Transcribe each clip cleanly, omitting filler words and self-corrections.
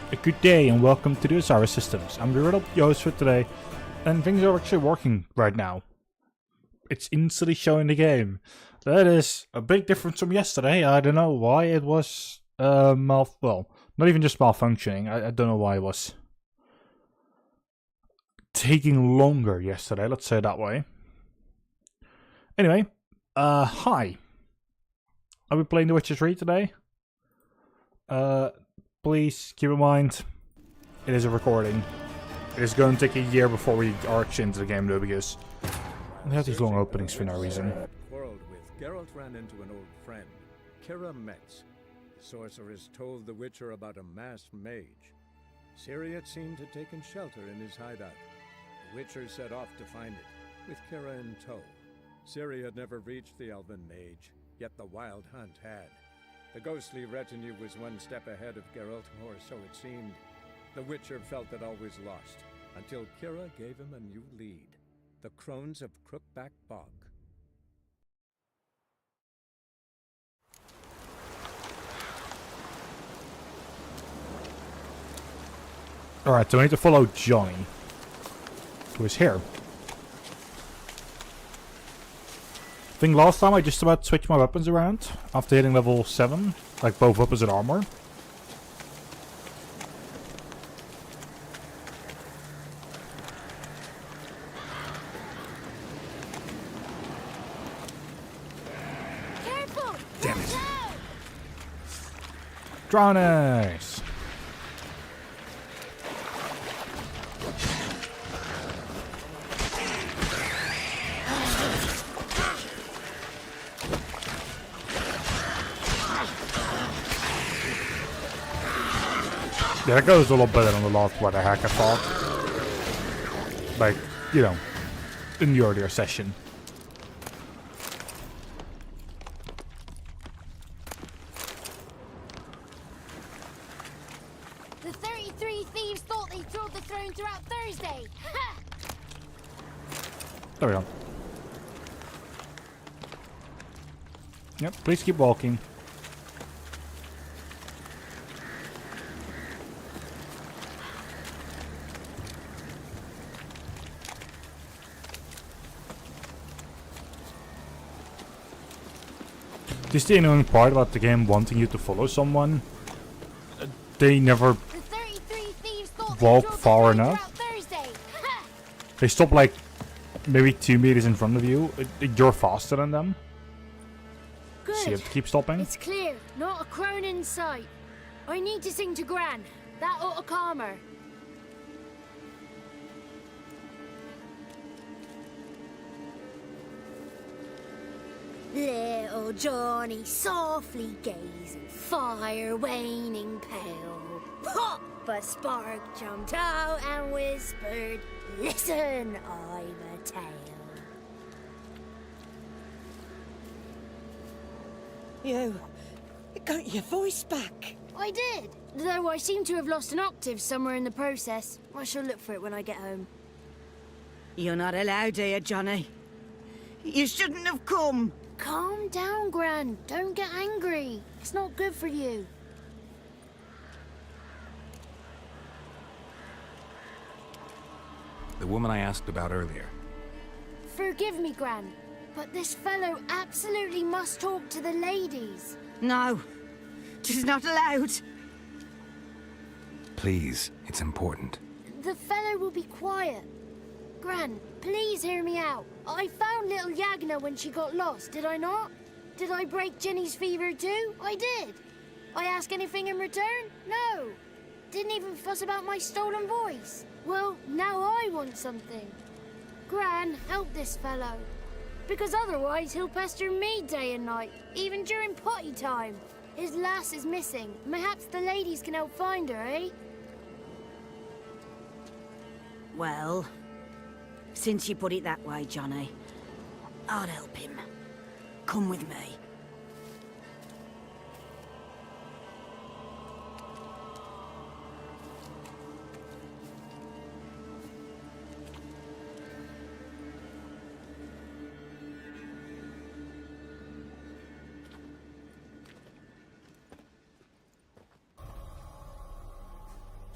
A good day and welcome to the OSRiddle Systems. I'm the Riddle, your host for today, and things are actually working right now. It's instantly showing the game. That is a big difference from yesterday. I don't know why it was well, not even just malfunctioning. I don't know why it was taking longer yesterday, let's say it that way. Anyway, hi. Are we playing The Witcher 3 today? Please keep in mind, it is a recording. It is going to take a year before we are actually into the game though, because we have these long openings for no reason. Quarreled with, Geralt ran into an old friend, Kira Metz. The sorceress told the Witcher about a masked mage. Ciri had seemed to have taken shelter in his hideout. The Witcher set off to find it, with Kira in tow. Ciri had never reached the elven mage, yet the wild hunt had. The ghostly retinue was one step ahead of Geralt, or so it seemed. The Witcher felt it always lost, until Kira gave him a new lead. The Crones of Crookback Bog. Alright, so we need to follow Johnny, who is here. I think last time I just about switched my weapons around after hitting level 7, like both weapons and armor. Careful! Damn it. Drownies! Yeah, that goes a little better than the last what the heck I thought. Like, you know, in the earlier session. The 33 thieves thought they thrilled the throne throughout Thursday. Ha! There we go. Yep, please keep walking. This is the annoying part about the game wanting you to follow someone. They never The 33 thieves thought walk they thrilled far the throne enough. throughout Thursday. Ha! They stop like maybe 2 meters in front of you. You're faster than them, so you Good. have to keep stopping. It's clear. Not a crone in sight. I need to sing to Gran. That ought to calm her. Little Johnny softly gazing, fire waning pale. Pop! A spark jumped out and whispered, "Listen, I've a tale." You got your voice back. I did, though I seem to have lost an octave somewhere in the process. I shall look for it when I get home. You're not allowed here, Johnny. You shouldn't have come. Calm down, Gran. Don't get angry. It's not good for you. The woman I asked about earlier. Forgive me, Gran, but this fellow absolutely must talk to the ladies. No, she's not allowed. Please, it's important. The fellow will be quiet. Gran, please hear me out. I found little Yagna when she got lost, did I not? Did I break Jenny's fever too? I did. I ask anything in return? No. Didn't even fuss about my stolen voice. Well, now I want something. Gran, help this fellow. Because otherwise he'll pester me day and night, even during potty time. His lass is missing. Perhaps the ladies can help find her, eh? Well, since you put it that way, Johnny, I'll help him. Come with me.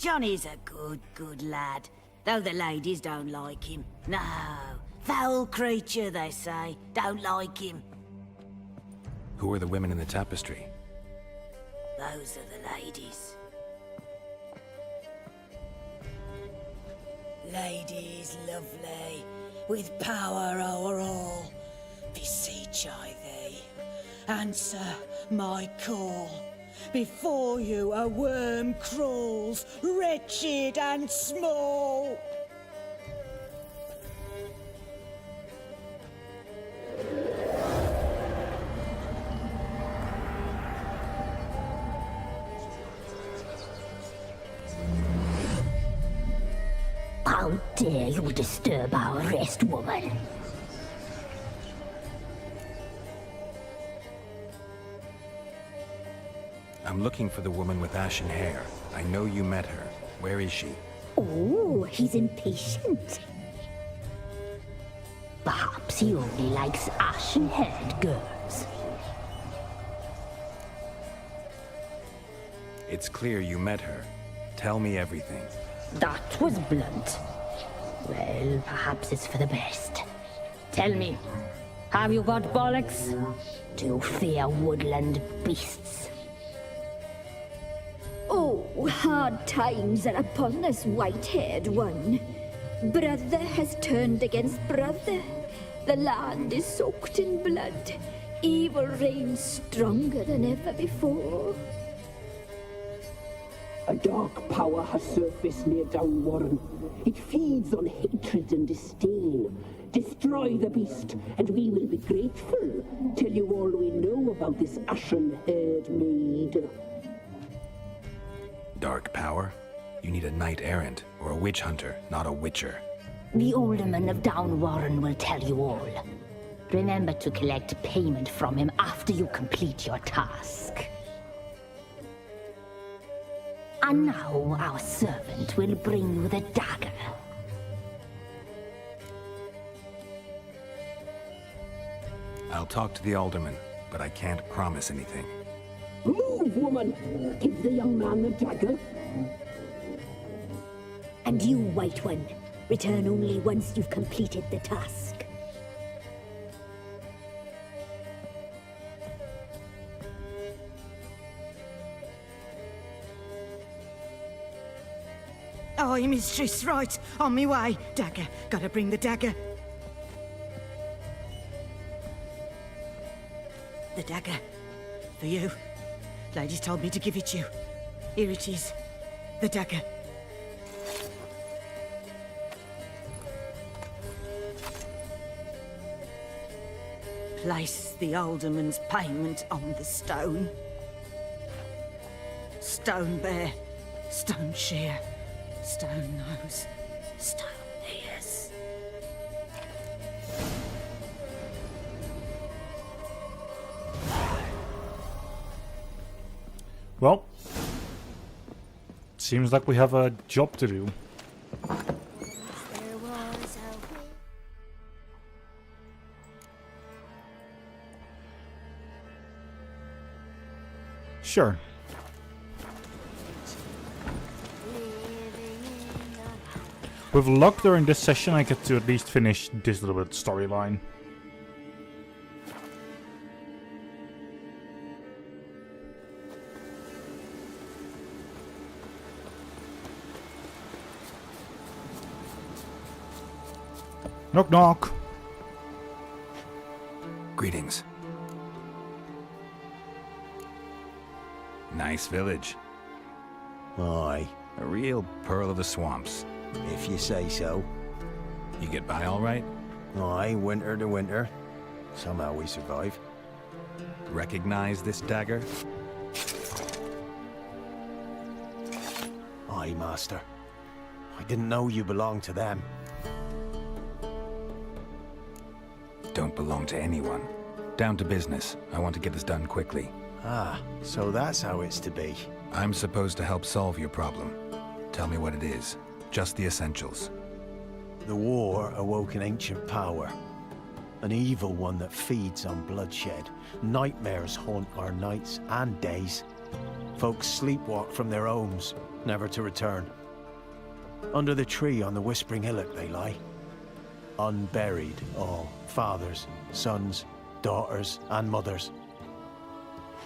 Johnny's a good lad, though the ladies don't like him. No, foul creature, they say. Don't like him. Who are the women in the tapestry? Those are the ladies. Ladies lovely, with power o'er all, beseech I thee, answer my call. Before you a worm crawls, wretched and small. How dare you disturb our rest, woman? I'm looking for the woman with ashen hair. I know you met her. Where is she? Oh, he's impatient. Perhaps he only likes ashen-haired girls. It's clear you met her. Tell me everything. That was blunt. Well, perhaps it's for the best. Tell me, have you got bollocks? Do you fear woodland beasts? Oh, hard times are upon us, white-haired one. Brother has turned against brother. The land is soaked in blood. Evil reigns stronger than ever before. A dark power has surfaced near Downwarren. It feeds on hatred and disdain. Destroy the beast, and we will be grateful. Tell you all we know about this ashen-haired maid. Dark power? You need a knight-errant or a witch hunter, not a witcher. The alderman of Downwarren will tell you all. Remember to collect payment from him after you complete your task. And now our servant will bring you the dagger. I'll talk to the alderman, but I can't promise anything. Move, woman! Give the young man the dagger. And you, White One, return only once you've completed the task. Aye, mistress, right. On me way. Dagger. Gotta bring the dagger. The dagger. For you. Ladies told me to give it you. Here it is. The dagger. Place the alderman's payment on the stone. Stone bear. Stone shear. Stone nose. Stone ears. Well, seems like we have a job to do. There was a Sure. With luck during this session, I get to at least finish this little bit storyline. Knock knock. Greetings. Nice village. Aye, A real pearl of the swamps. if you say so. You get by all right? Aye, winter to winter. Somehow we survive. Recognize this dagger? Aye, master. I didn't know you belonged to them. Don't belong to anyone. Down to business. I want to get this done quickly. Ah, so that's how it's to be. I'm supposed to help solve your problem. Tell me what it is. Just the essentials. The war awoke an ancient power. An evil one that feeds on bloodshed. Nightmares haunt our nights and days. Folks sleepwalk from their homes. never to return. Under the tree on the Whispering Hillock they lie. Unburied, all. Fathers, sons, daughters, and mothers.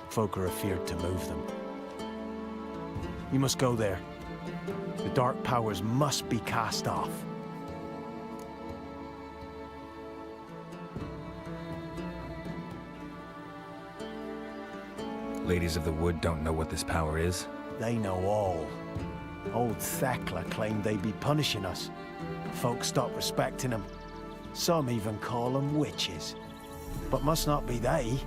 Folk are afeard to move them. You must go there. The dark powers must be cast off. Ladies of the Wood don't know what this power is? They know all. Old Thekla claimed they'd be punishing us. Folk stopped respecting them. Some even call them witches. But must not be they,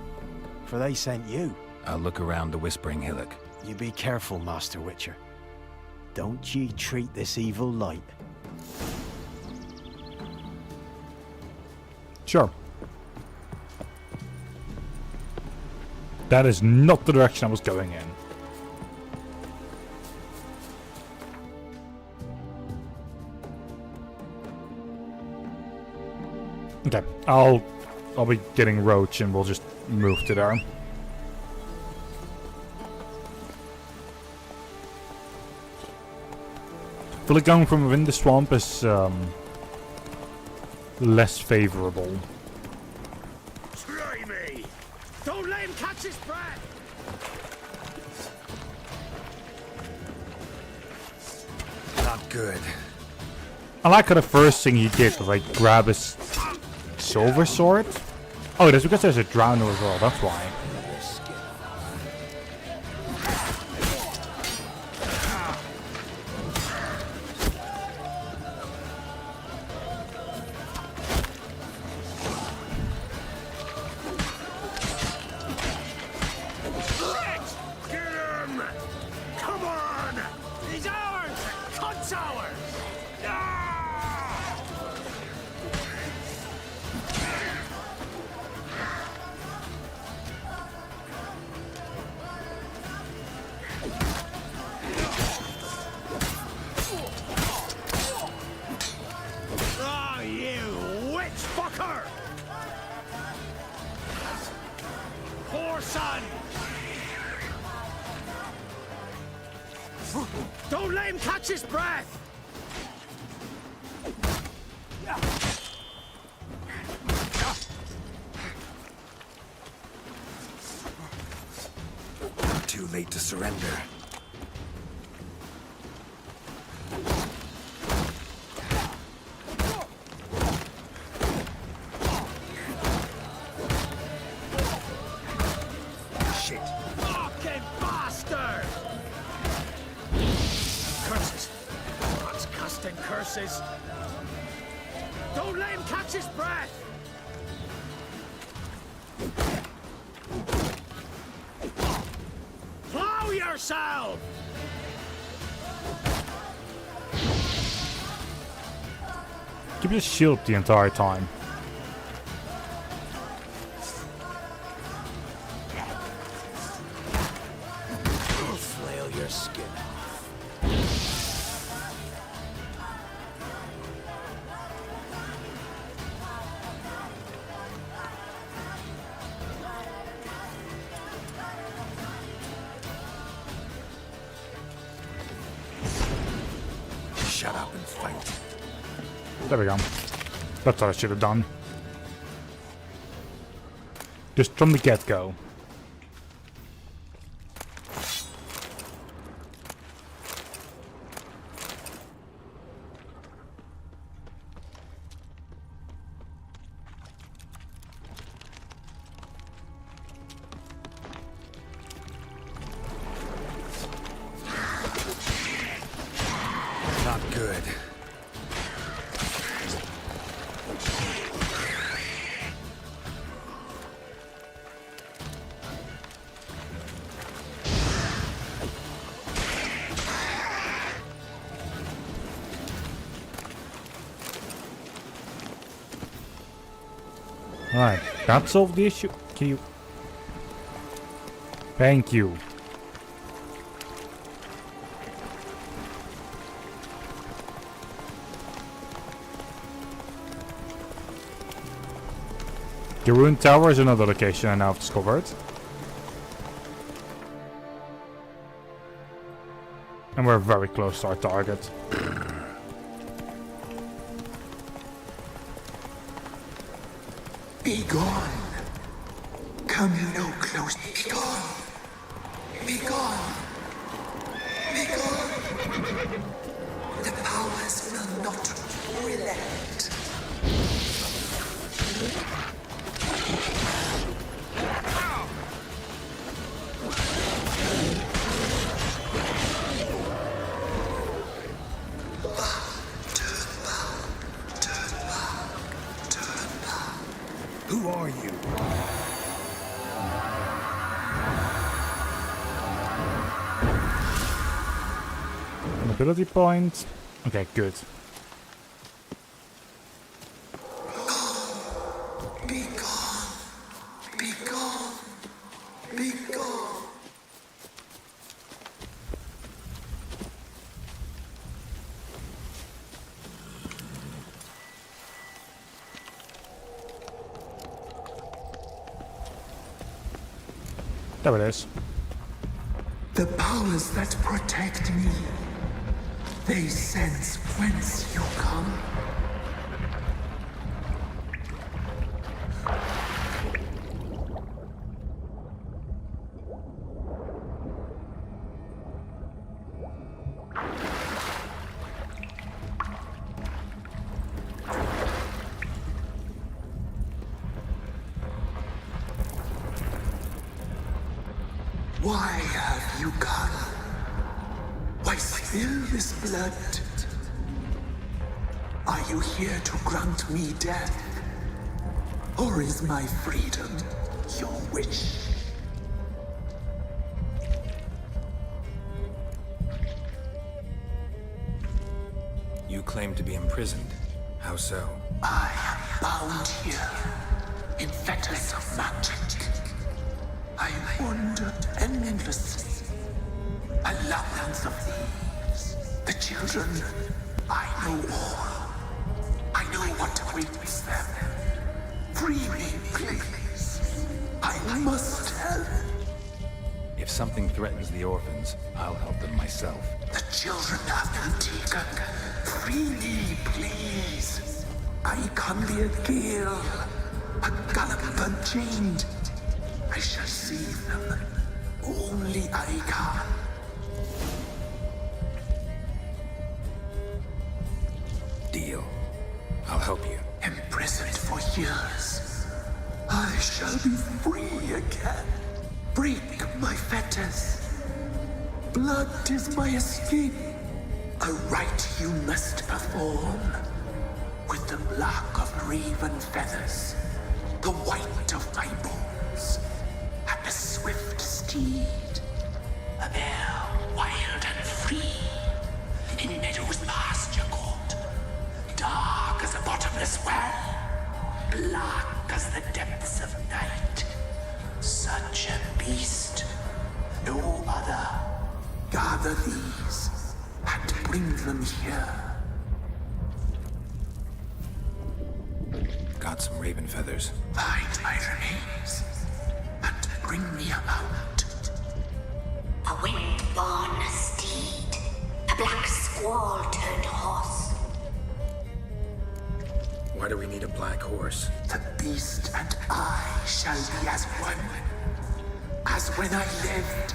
for they sent you. I'll look around the Whispering Hillock. You be careful, Master Witcher. Don't ye treat this evil light. Sure. That is not the direction I was going in. Okay, I'll be getting Roach and we'll just move to there. I feel like going from within the swamp is less favorable. Try me! Don't let him catch his breath! Not good. I like how the first thing he did was like grab his silver sword. Oh, that's because there's a drowner as well, that's why. Don't let him catch his breath! Too late to surrender. Shit. Fucking bastard! Curses! What's casting curses? Don't let him catch his breath! Plow yourself! Keep your shield the entire time. Flail your skin off. Shut up and fight. There we go. That's what I should have done. Just from the get-go. Not good. Alright, that solved the issue. Can you... Thank you. The ruined tower is another location I now have discovered. And we're very close to our target. Be gone. Come no close. Be gone. Be gone. Be gone. The powers will not relent. Who are you? An ability point. Okay, good. Be gone. Be gone. Be gone. There it is. The powers that protect me, they sense whence you come. Why have you come? Why spill this blood? Are you here to grant me death? Or is my freedom your wish? You claim to be imprisoned. How so? I am bound here in fetters of magic. I wandered endlessly, a labyrinth of thieves. The children, I know all. I know what awaits them. Free me, please. I must help. If something threatens the orphans, I'll help them myself. The children have been taken. Free me, please. I can be a gale, a gallop unchained. I shall save them. Only I can. Deal. I'll help you. Imprisoned for years, I shall be free again. Break my fetters. Blood is my escape. A rite you must perform. With the black of raven feathers, the white of my bones, and a swift steed. A bear wild and free, in meadows pasture court, dark as a bottomless well, black as the depths of night. Such a beast, no other. Gather these and bring them here. Got some raven feathers. Find my remains and bring me about. A wind-born steed, a black squall turned horse. Why do we need a black horse? The beast and I shall be as one. As when I lived,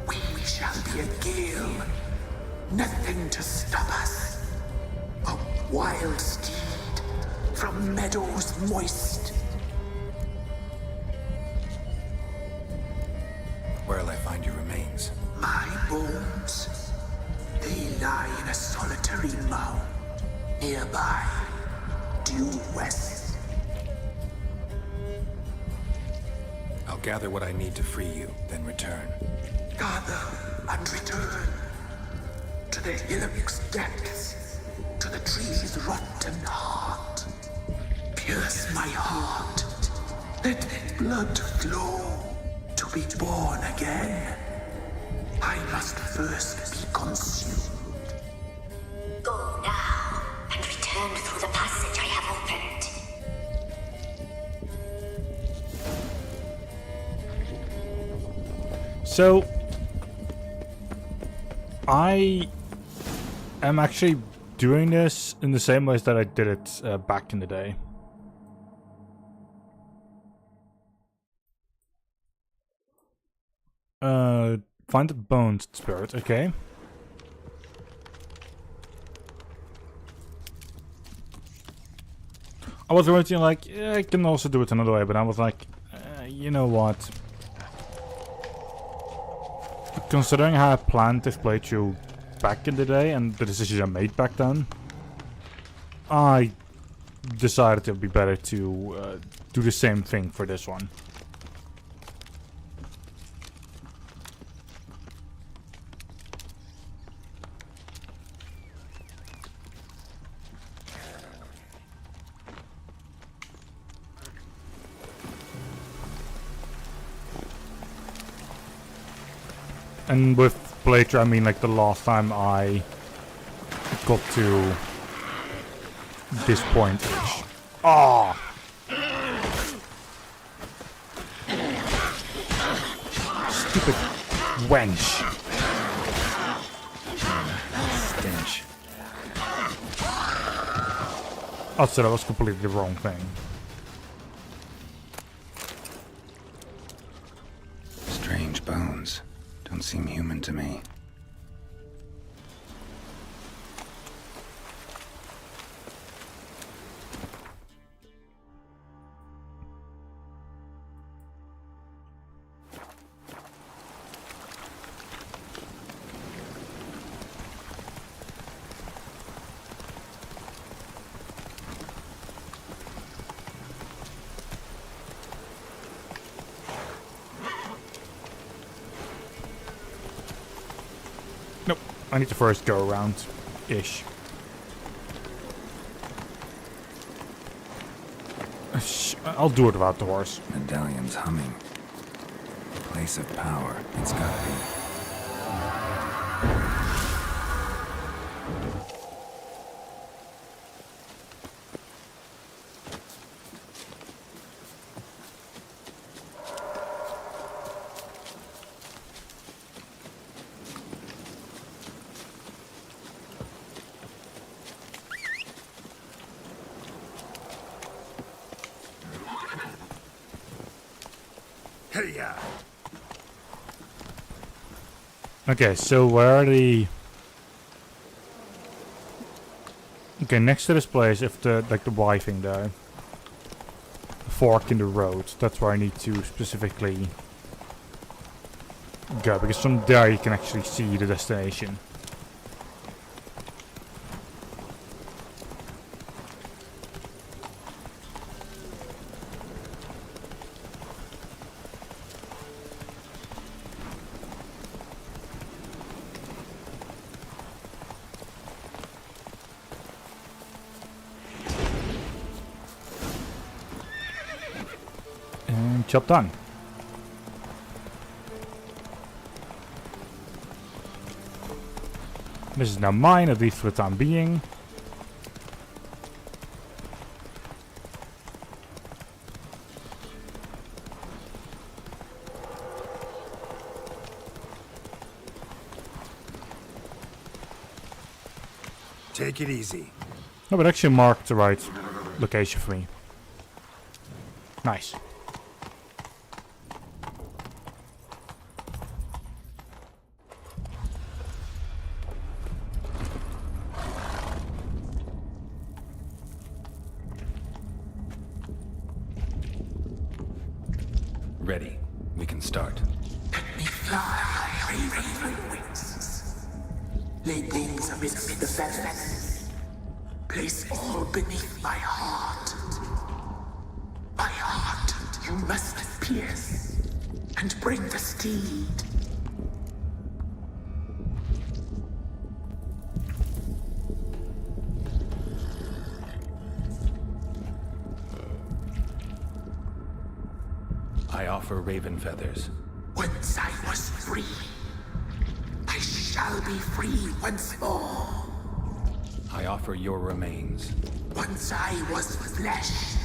we shall be a gale. Nothing to stop us. A wild steed from meadows moist. Where'll I find your remains? My bones, they lie in a solitary mound nearby, due west. I'll gather what I need to free you, then return. Gather and return to the hillock's depths, to the tree's rotten heart. Pierce my heart, let blood flow to be born again. I must first be consumed. Go now and return through the passage I have opened. So, I am actually doing this in the same ways that I did it back in the day. Find the bones spirit, okay. I was originally like, yeah, I can also do it another way, but I was like, you know what? Considering how I planned this playthrough back in the day and the decisions I made back then, I decided it would be better to do the same thing for this one. And with playthrough, I mean like the last time I got to this point. Oh! Stupid wench. Stench. Oh, so that was completely the wrong thing. Strange bones. Don't seem human to me. Nope. I need to first go around-ish. I'll do it without the horse. Medallion's humming. Place of power. It's gotta be. Okay, so where are the... Okay, next to this place, if the, like the Y thing there. The fork in the road, that's where I need to specifically go, because from there you can actually see the destination. Job done. This is now mine, at least for the time being. Take it easy. No, but actually marked the right location for me. Nice. Ready. We can start. Let me fly, raven wings. Lay wings amidst the feathers. Place all beneath my heart. My heart you must pierce, and bring the steed. I offer raven feathers. Once I was free, I shall be free once more. I offer your remains. Once I was flesh,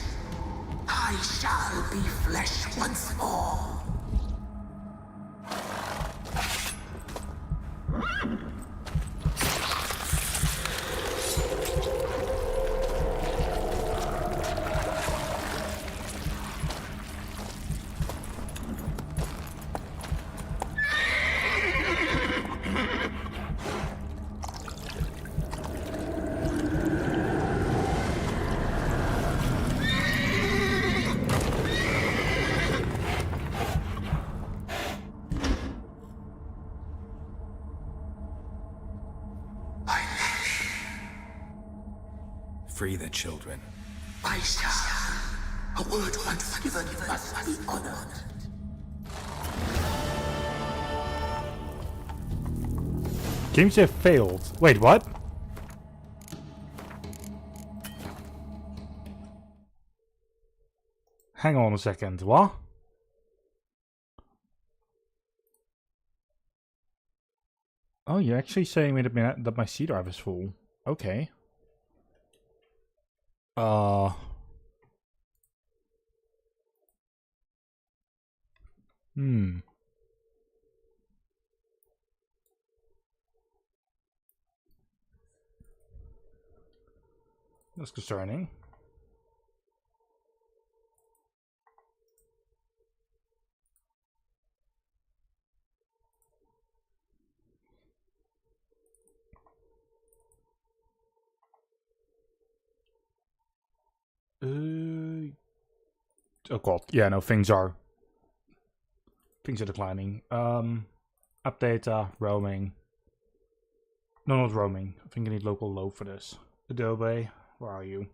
I shall be flesh once more. Free the children. I shall. A word once given must be honored. Game save failed. Wait, what? Hang on a second, what? Oh, you're actually saying that my C drive is full. Okay. That's concerning. Oh god, yeah, no, things are declining. App data, roaming. No, not roaming. I think I need local load for this. Adobe, where are you?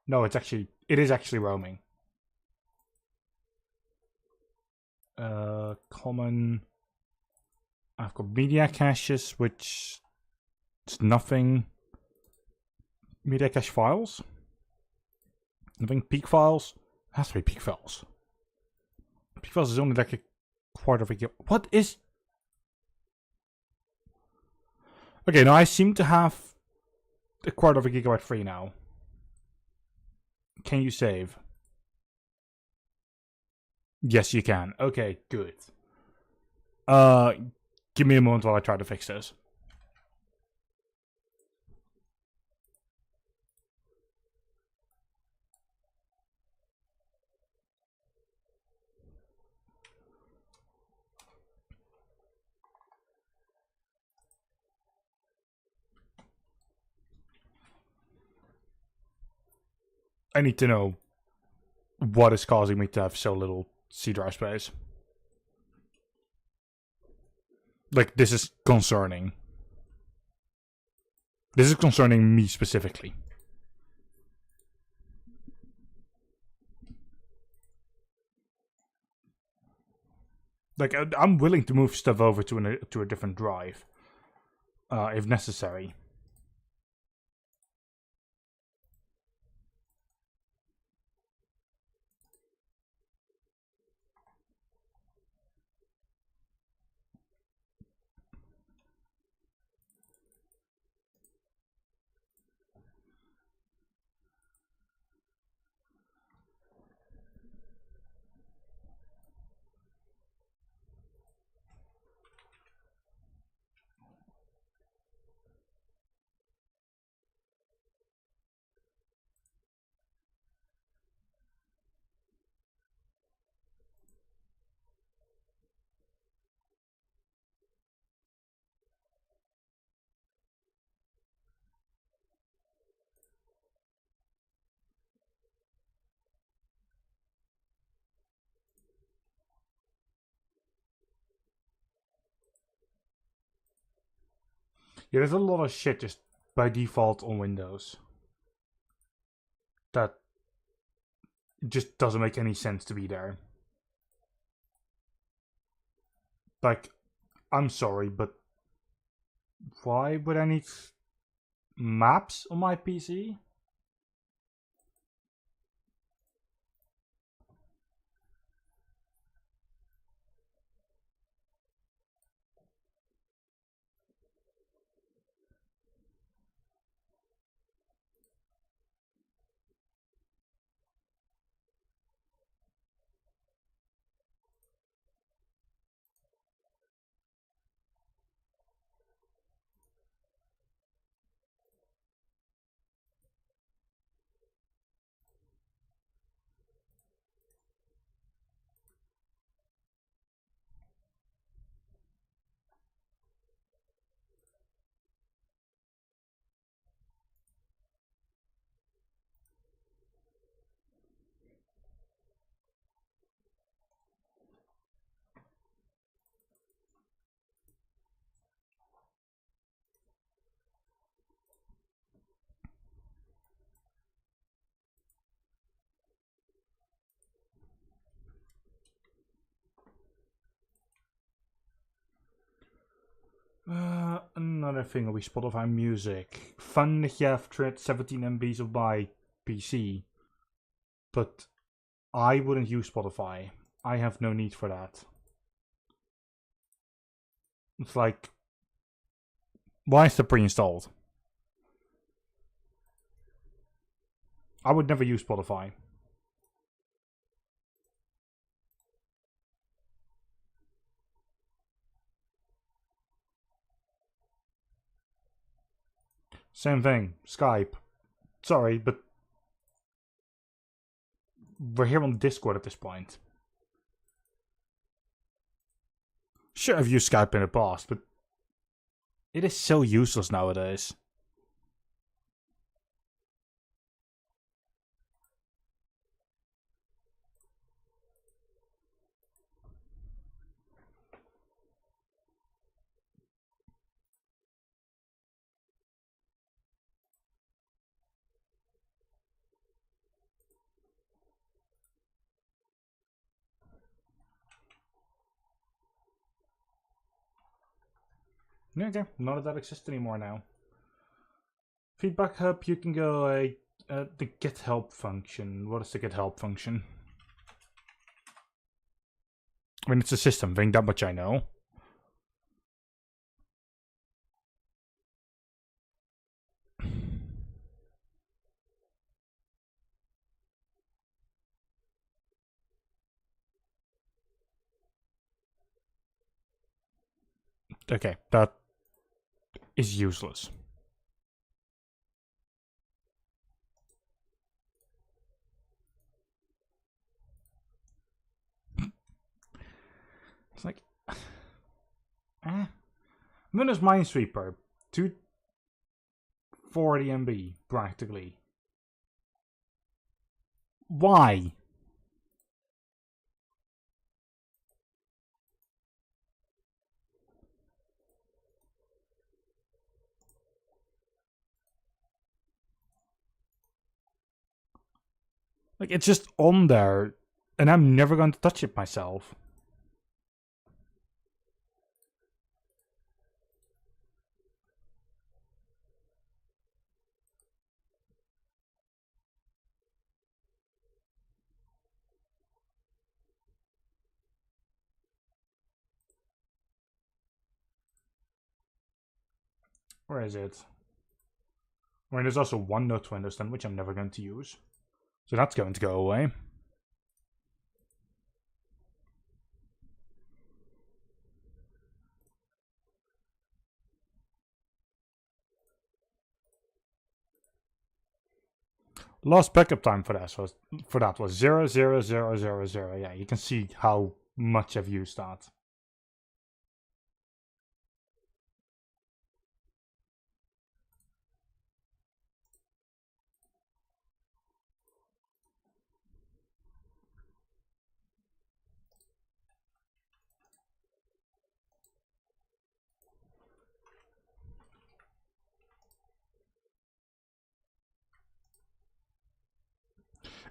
No, it is actually roaming. Common. I've got media caches, which is nothing. Media cache files. I think peak files has to be peak files. Peak files is only like a quarter of a gig. What is? Okay, now I seem to have a quarter of a gigabyte free now. Can you save? Yes, you can. Okay, good. Give me a moment while I try to fix this. I need to know what is causing me to have so little C drive space. Like, this is concerning. This is concerning me specifically. Like, I'm willing to move stuff over to a different drive, if necessary. Yeah, there's a lot of shit just by default on Windows that just doesn't make any sense to be there. Like, I'm sorry, but why would I need maps on my PC? another thing we Spotify music. Fun that you have 17 MBs of my PC. But I wouldn't use Spotify. I have no need for that. It's like, why is it pre-installed? I would never use Spotify. Same thing, Skype. Sorry, but we're here on Discord at this point. Sure, I've used Skype in the past, but it is so useless nowadays. Okay, none of that exists anymore now. Feedback hub, you can go the get help function. What is the get help function? I mean, it's a system thing, that much I know. Okay, that is useless. It's like, Windows Minesweeper, 240 MB practically. Why? Like, it's just on there, and I'm never going to touch it myself. Where is it? I mean, there's also OneNote Windows then, which I'm never going to use. So that's going to go away. Last backup time for that was 00000. Yeah, you can see how much I've used that.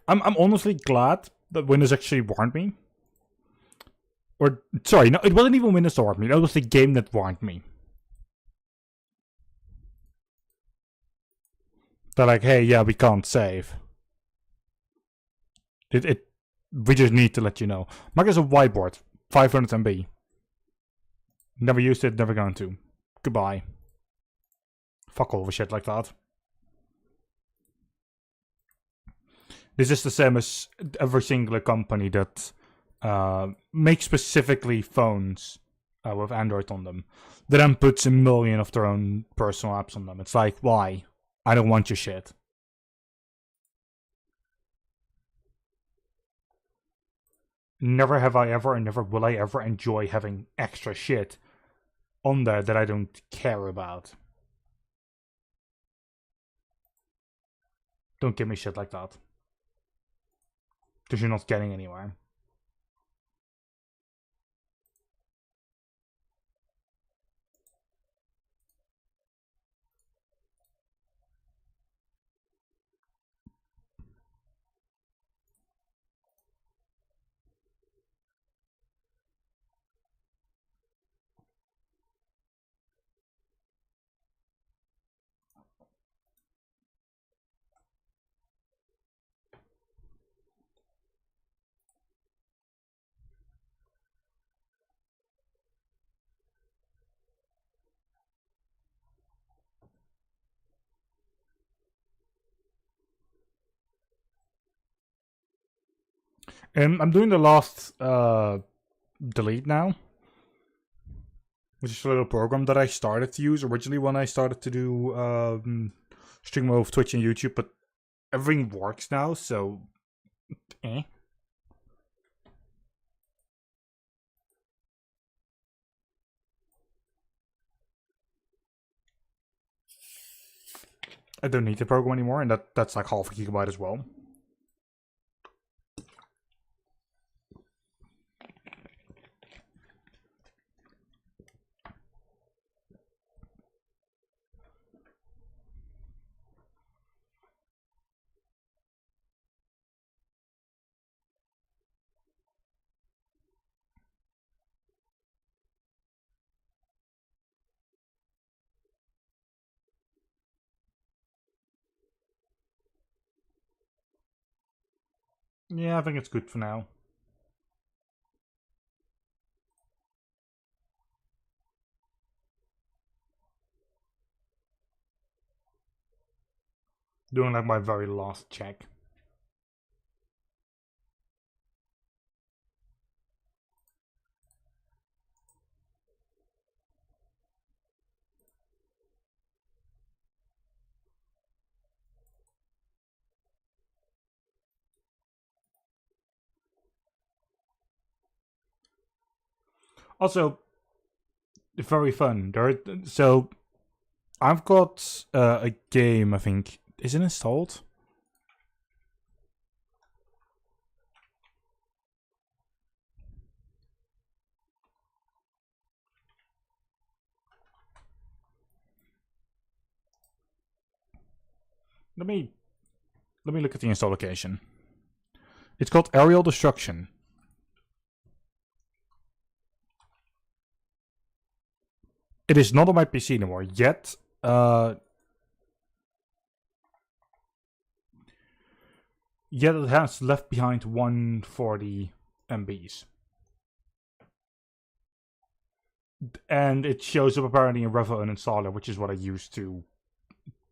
I'm honestly glad that Windows actually warned me. Or, sorry, no, it wasn't even Windows that warned me. That was the game that warned me. They're like, hey, yeah, we can't save. We just need to let you know. Microsoft Whiteboard, 500 MB. Never used it, never going to. Goodbye. Fuck all the shit like that. This is the same as every single company that makes specifically phones with Android on them. That then puts a million of their own personal apps on them. It's like, why? I don't want your shit. Never have I ever, and never will I ever enjoy having extra shit on there that I don't care about. Don't give me shit like that. Because you're not getting anywhere. I'm doing the last delete now, which is a little program that I started to use originally when I started to do stream of Twitch and YouTube, but everything works now, so eh. I don't need the program anymore, and that's like half a gigabyte as well. Yeah, I think it's good for now. Doing like my very last check. Also, very fun. So, I've got a game, I think. Is it installed? Let me look at the install location. It's called Aerial Destruction. It is not on my PC anymore yet. Yet it has left behind 140 MBs. And it shows up apparently in Revo Uninstaller, which is what I use to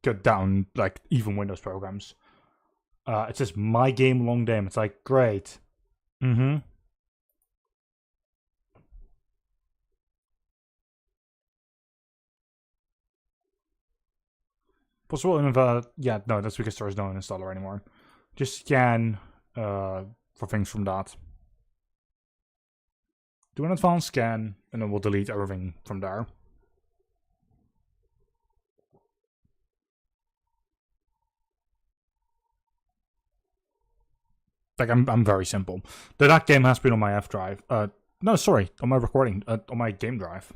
get down like even Windows programs. It says my game long name. It's like great. Possible yeah, no, that's because there is no installer anymore. Just scan for things from that. Do an advanced scan, and then we'll delete everything from there. Like, I'm very simple. That game has been on my F drive. No, sorry, on my recording, on my game drive.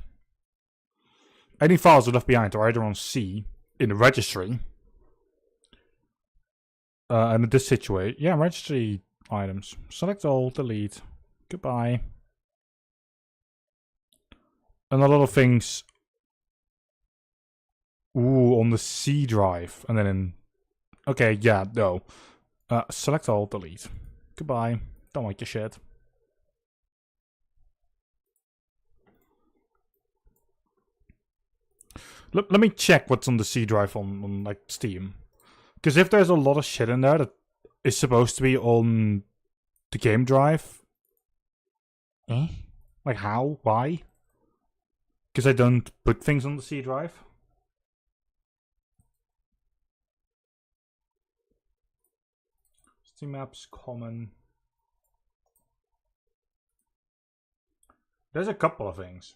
Any files are left behind are either on C, in the registry, and in this situation, yeah, registry items. Select all, delete, goodbye. And a lot of things, on the C drive, and then in, okay, yeah, no. Select all, delete, goodbye. Don't like your shit. Let me check what's on the C drive on like Steam. Because if there's a lot of shit in there that is supposed to be on the game drive... Like how? Why? Because I don't put things on the C drive? Steam apps, common... There's a couple of things.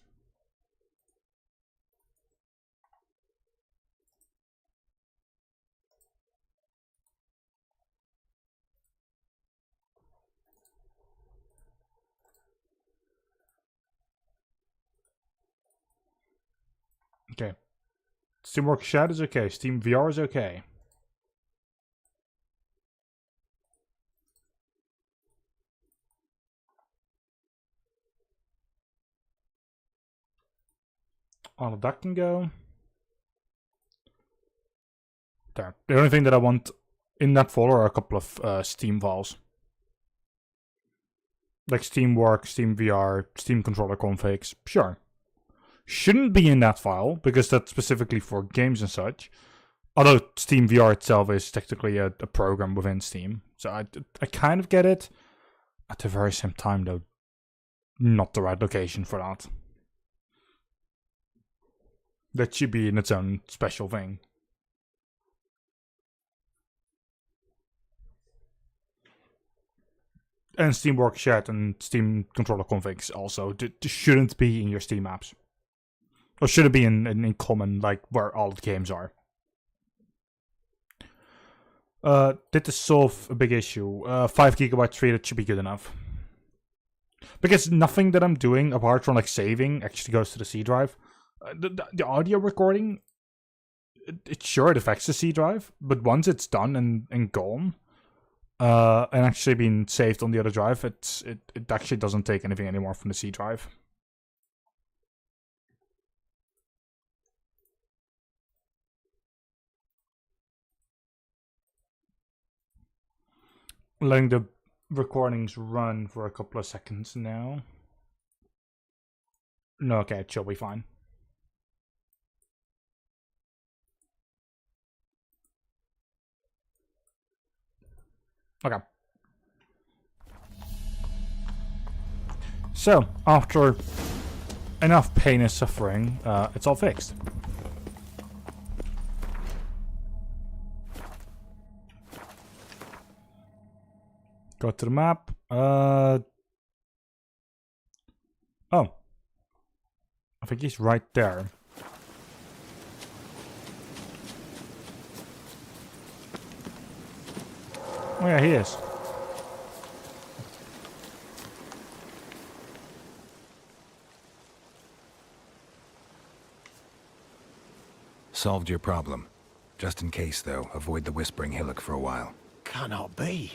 Okay. Steamworks Chat is okay. Steam VR is okay. All of that can go. There. The only thing that I want in that folder are a couple of Steam files. Like Steamworks, Steam VR, Steam controller configs. Sure. Shouldn't be in that file, because that's specifically for games and such. Although Steam VR itself is technically a program within Steam. So I kind of get it. At the very same time, though, not the right location for that. That should be in its own special thing. And Steam Workshed and Steam controller configs also shouldn't be in your Steam apps. Or should it be in common, like where all the games are. Did this solve a big issue? 5 GB free, that should be good enough. Because nothing that I'm doing, apart from like saving, actually goes to the C drive. The audio recording, it affects the C drive, but once it's done and gone, and actually been saved on the other drive, it actually doesn't take anything anymore from the C drive. Letting the recordings run for a couple of seconds now. No, okay, it should be fine. Okay. So, after enough pain and suffering, it's all fixed. Go to the map. Oh. I think he's right there. Oh yeah, he is. Solved your problem. Just in case, though, avoid the Whispering Hillock for a while. Cannot be.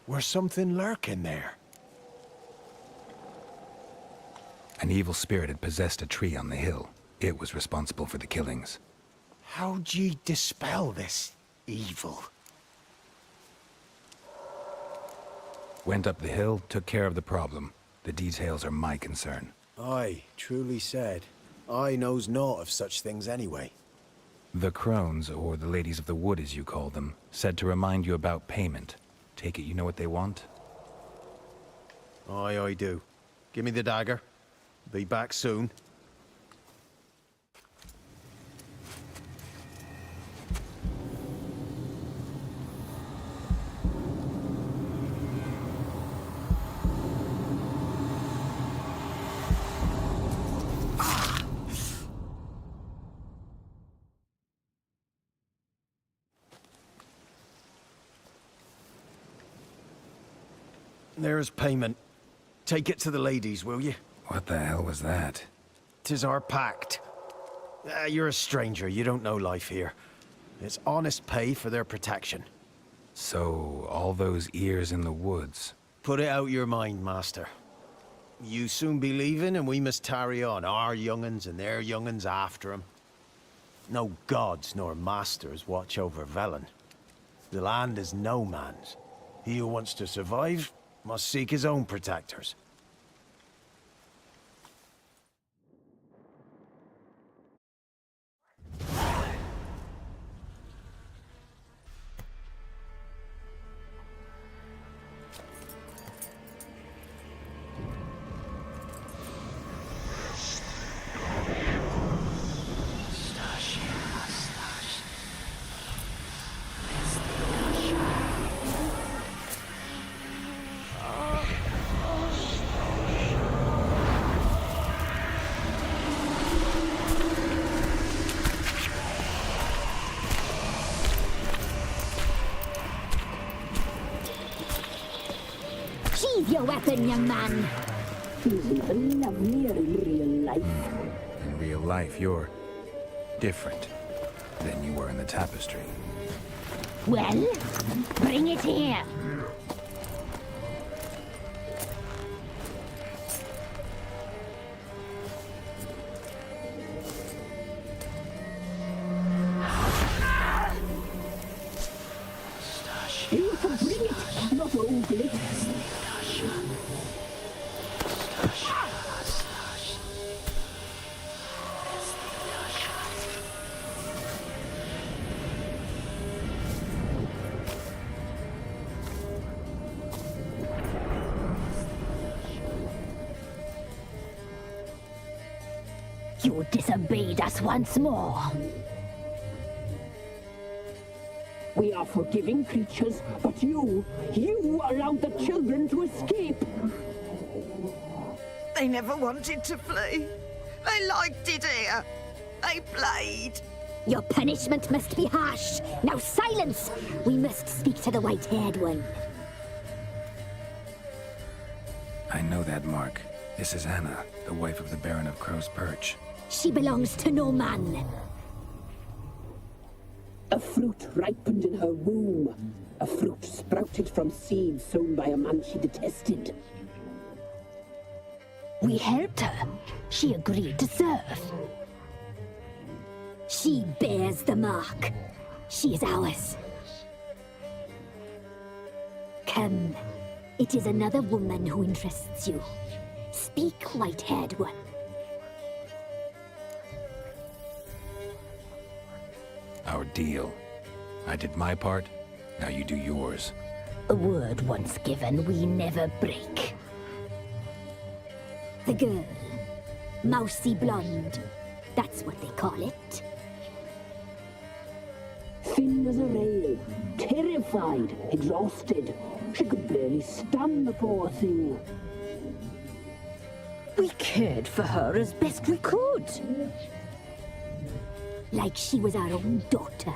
Where's something lurking there? An evil spirit had possessed a tree on the hill. It was responsible for the killings. How'd ye dispel this evil? Went up the hill, took care of the problem. The details are my concern. Aye, truly said. I knows naught of such things anyway. The crones, or the ladies of the wood as you call them, said to remind you about payment. Take it you know what they want? Aye, I do. Give me the dagger. Be back soon. There's payment. Take it to the ladies, will you? What the hell was that? 'Tis our pact. You're a stranger, you don't know life here. It's honest pay for their protection. So, all those ears in the woods. Put it out your mind, master. You soon be leaving and we must tarry on, our young'uns and their young'uns after 'em. No gods nor masters watch over Velen. The land is no man's. He who wants to survive must seek his own protectors. Sheathe your weapon, young man. He's even lovelier in real life. In real life, you're different than you were in the tapestry. Well, bring it here. You can bring it, not hold it. You disobeyed us once more. We are forgiving creatures, but you allowed the children to escape. They never wanted to flee. They liked it here. They played. Your punishment must be harsh. Now silence! We must speak to the white-haired one. I know that mark. This is Anna, the wife of the Baron of Crow's Perch. She belongs to no man. A fruit ripened in her womb. A fruit sprouted from seeds sown by a man she detested. We helped her. She agreed to serve. She bears the mark. She is ours. Come. It is another woman who interests you. Speak, white-haired one. Our deal. I did my part, now you do yours. A word once given, we never break. The girl. Mousy blonde. That's what they call it. Thin as a rail, terrified, exhausted. She could barely stand, the poor thing. We cared for her as best we could. Like she was our own daughter.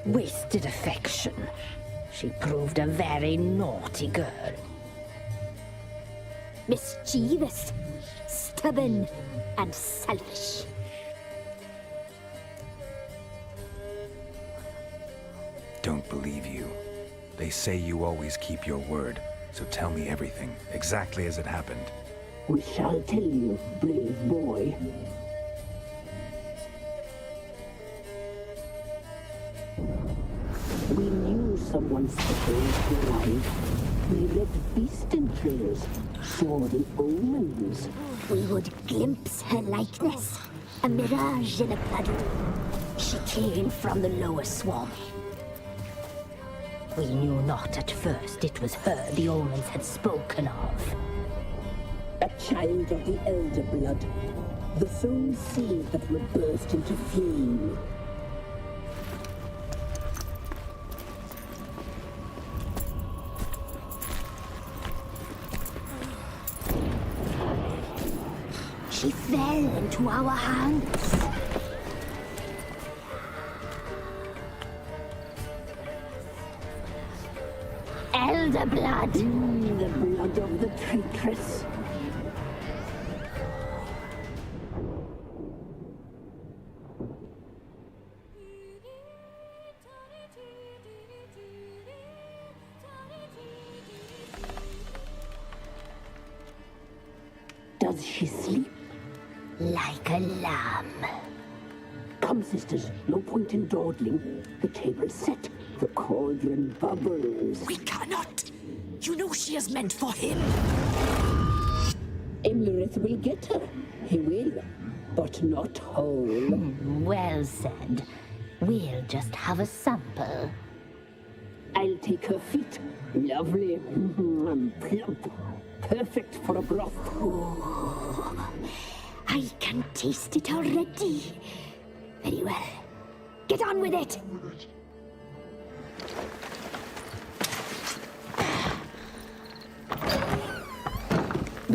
Wasted affection. She proved a very naughty girl. Mischievous, stubborn, and selfish. Don't believe you. They say you always keep your word, so tell me everything, exactly as it happened. We shall tell you, brave boy. We knew someone supposed to arrive. We read beast entrails, saw the omens. We would glimpse her likeness, a mirage in a puddle. She came from the lower swarm. We knew not at first it was her the omens had spoken of. A child of the elder blood, the soul seed that would burst into flame. She fell into our hands. Elder blood. The blood of the traitress. Does she sleep? Like a lamb. Come, sisters, no point in dawdling. The table's set. The cauldron bubbles. We cannot. You know she is meant for him. Emlyrith will get her. He will, but not whole. Well said. We'll just have a sample. I'll take her feet. Lovely. Plump. Perfect for a broth. Oh, I can taste it already. Very well. Get on with it.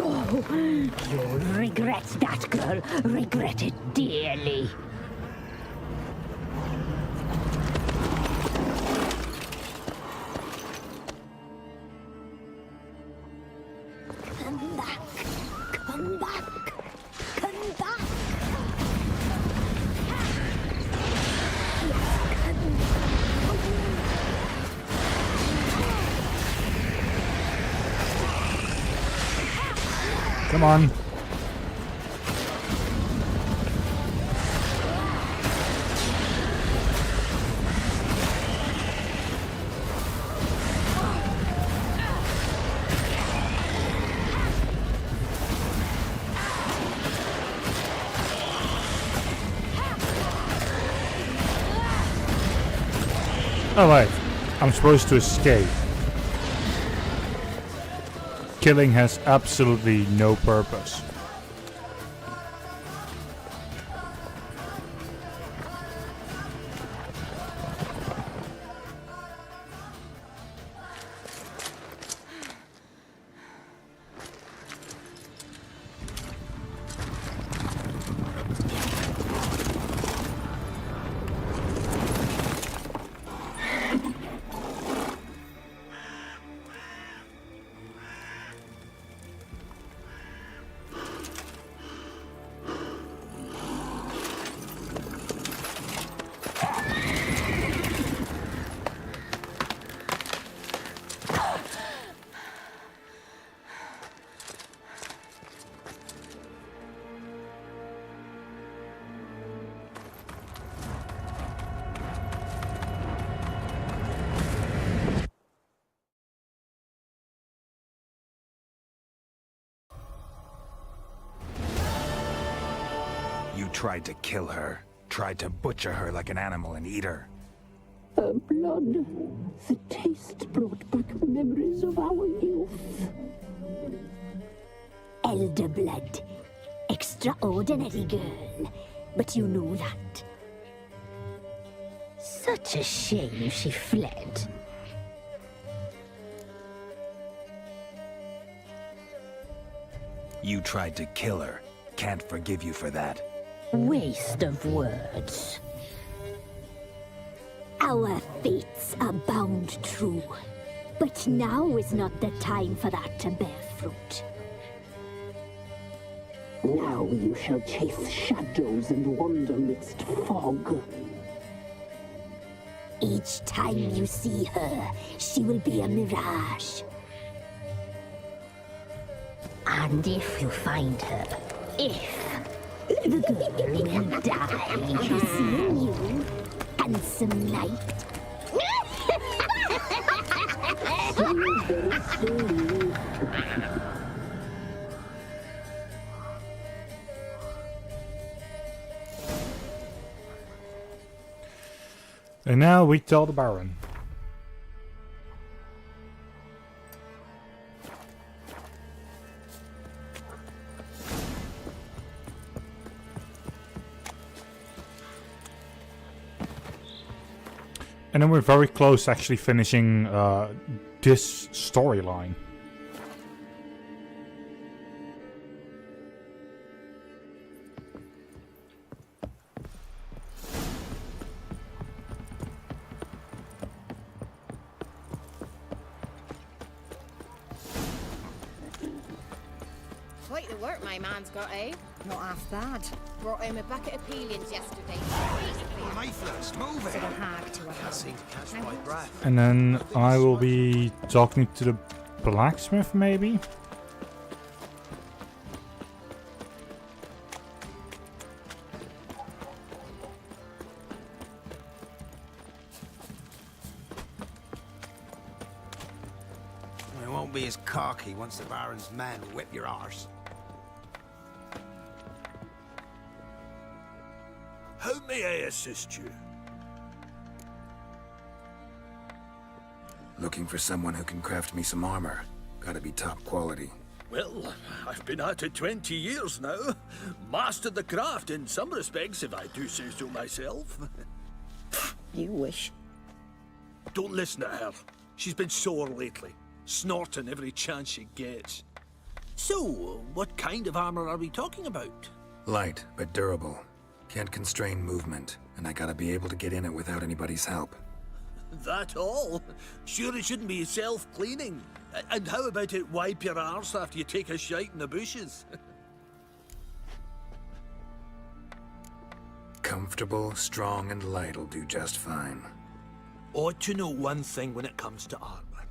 Oh, you'll regret that, girl. Regret it dearly. Come back. Come back. Come back. Come on. Alright, I'm supposed to escape. Killing has absolutely no purpose. tried to kill her. Tried to butcher her like an animal and eat her. Her blood. The taste brought back memories of our youth. Elder blood. Extraordinary girl. But you know that. Such a shame she fled. You tried to kill her. Can't forgive you for that. Waste of words. Our fates are bound true. But now is not the time for that to bear fruit. Now you shall chase shadows and wander midst fog. Each time you see her, she will be a mirage. And if you find her, the girl will die. Seeing you, handsome knight. And now we tell the Baron. And then we're very close to actually finishing this storyline. Quite the work my man's got, eh? Not half bad. Brought home a bucket of peelings yesterday. Move A hag to a hag. And then I will be talking to the blacksmith, maybe? It won't be as cocky once the Baron's men whip your arse. How may I assist you? Looking for someone who can craft me some armor. Gotta be top quality. Well, I've been at it 20 years now. Mastered the craft in some respects, if I do say so myself. You wish. Don't listen to her. She's been sore lately, snorting every chance she gets. So, what kind of armor are we talking about? Light, but durable. Can't constrain movement, and I gotta be able to get in it without anybody's help. That all? Sure it shouldn't be self-cleaning. And how about it wipe your arse after you take a shite in the bushes? Comfortable, strong, and light'll do just fine. Ought to know one thing when it comes to armor.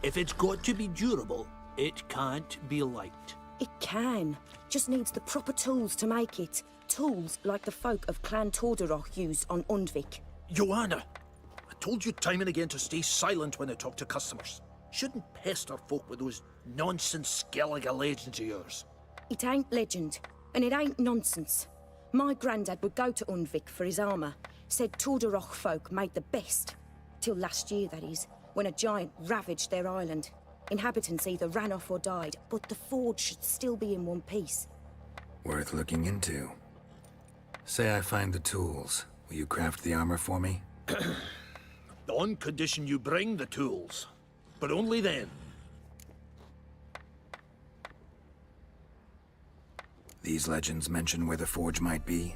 If it's got to be durable, it can't be light. It can. Just needs the proper tools to make it. Tools like the folk of Clan Tordaroch used on Undvik. Joanna, I told you time and again to stay silent when I talk to customers. Shouldn't pester folk with those nonsense Skellige legends of yours. It ain't legend, and it ain't nonsense. My granddad would go to Undvik for his armour. Said Tordaroch folk made the best. Till last year, that is, when a giant ravaged their island. Inhabitants either ran off or died, but the forge should still be in one piece. Worth looking into. Say I find the tools. Will you craft the armor for me? On condition you bring the tools. But only then. These legends mention where the forge might be?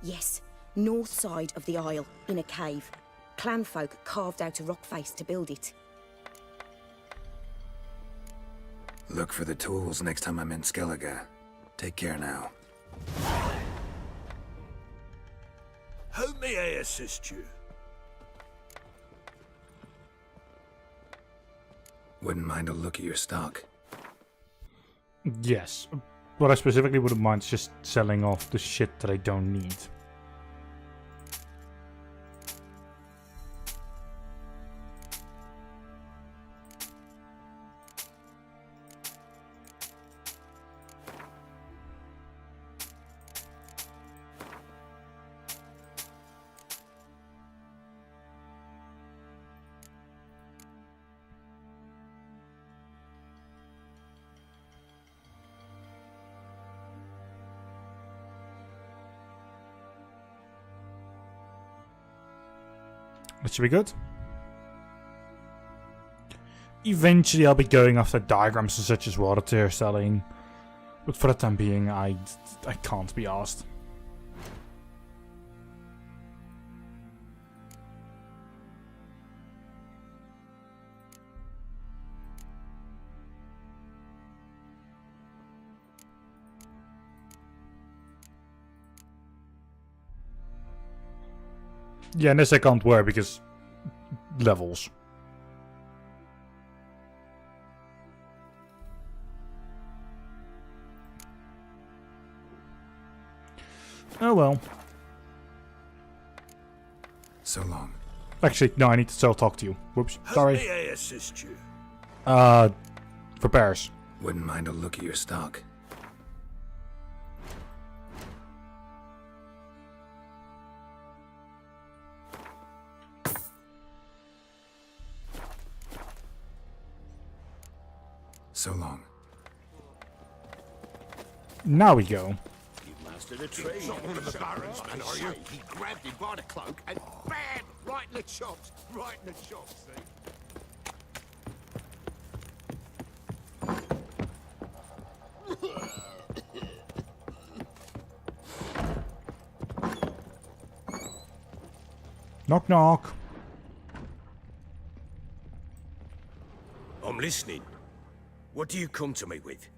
Yes, north side of the isle, in a cave. Clanfolk carved out a rock face to build it. Look for the tools next time I'm in Skellige. Take care now. How may I assist you? Wouldn't mind a look at your stock. Yes. What I specifically wouldn't mind is just selling off the shit that I don't need. That should be good. Eventually I'll be going after diagrams and such as well that they're selling. But for the time being, I can't be asked. Yeah, and this I can't wear because levels. Oh well. So long. Actually, no, I need to still talk to you. Whoops, sorry. How may I assist you? Repairs. Wouldn't mind a look at your stock. So long. Now we go. Mastered a trade. Not one of the Baron's men, are you? He grabbed him by the cloak and bam! Right in the chops. Right in the chops, see? Knock knock. I'm listening. What do you come to me with?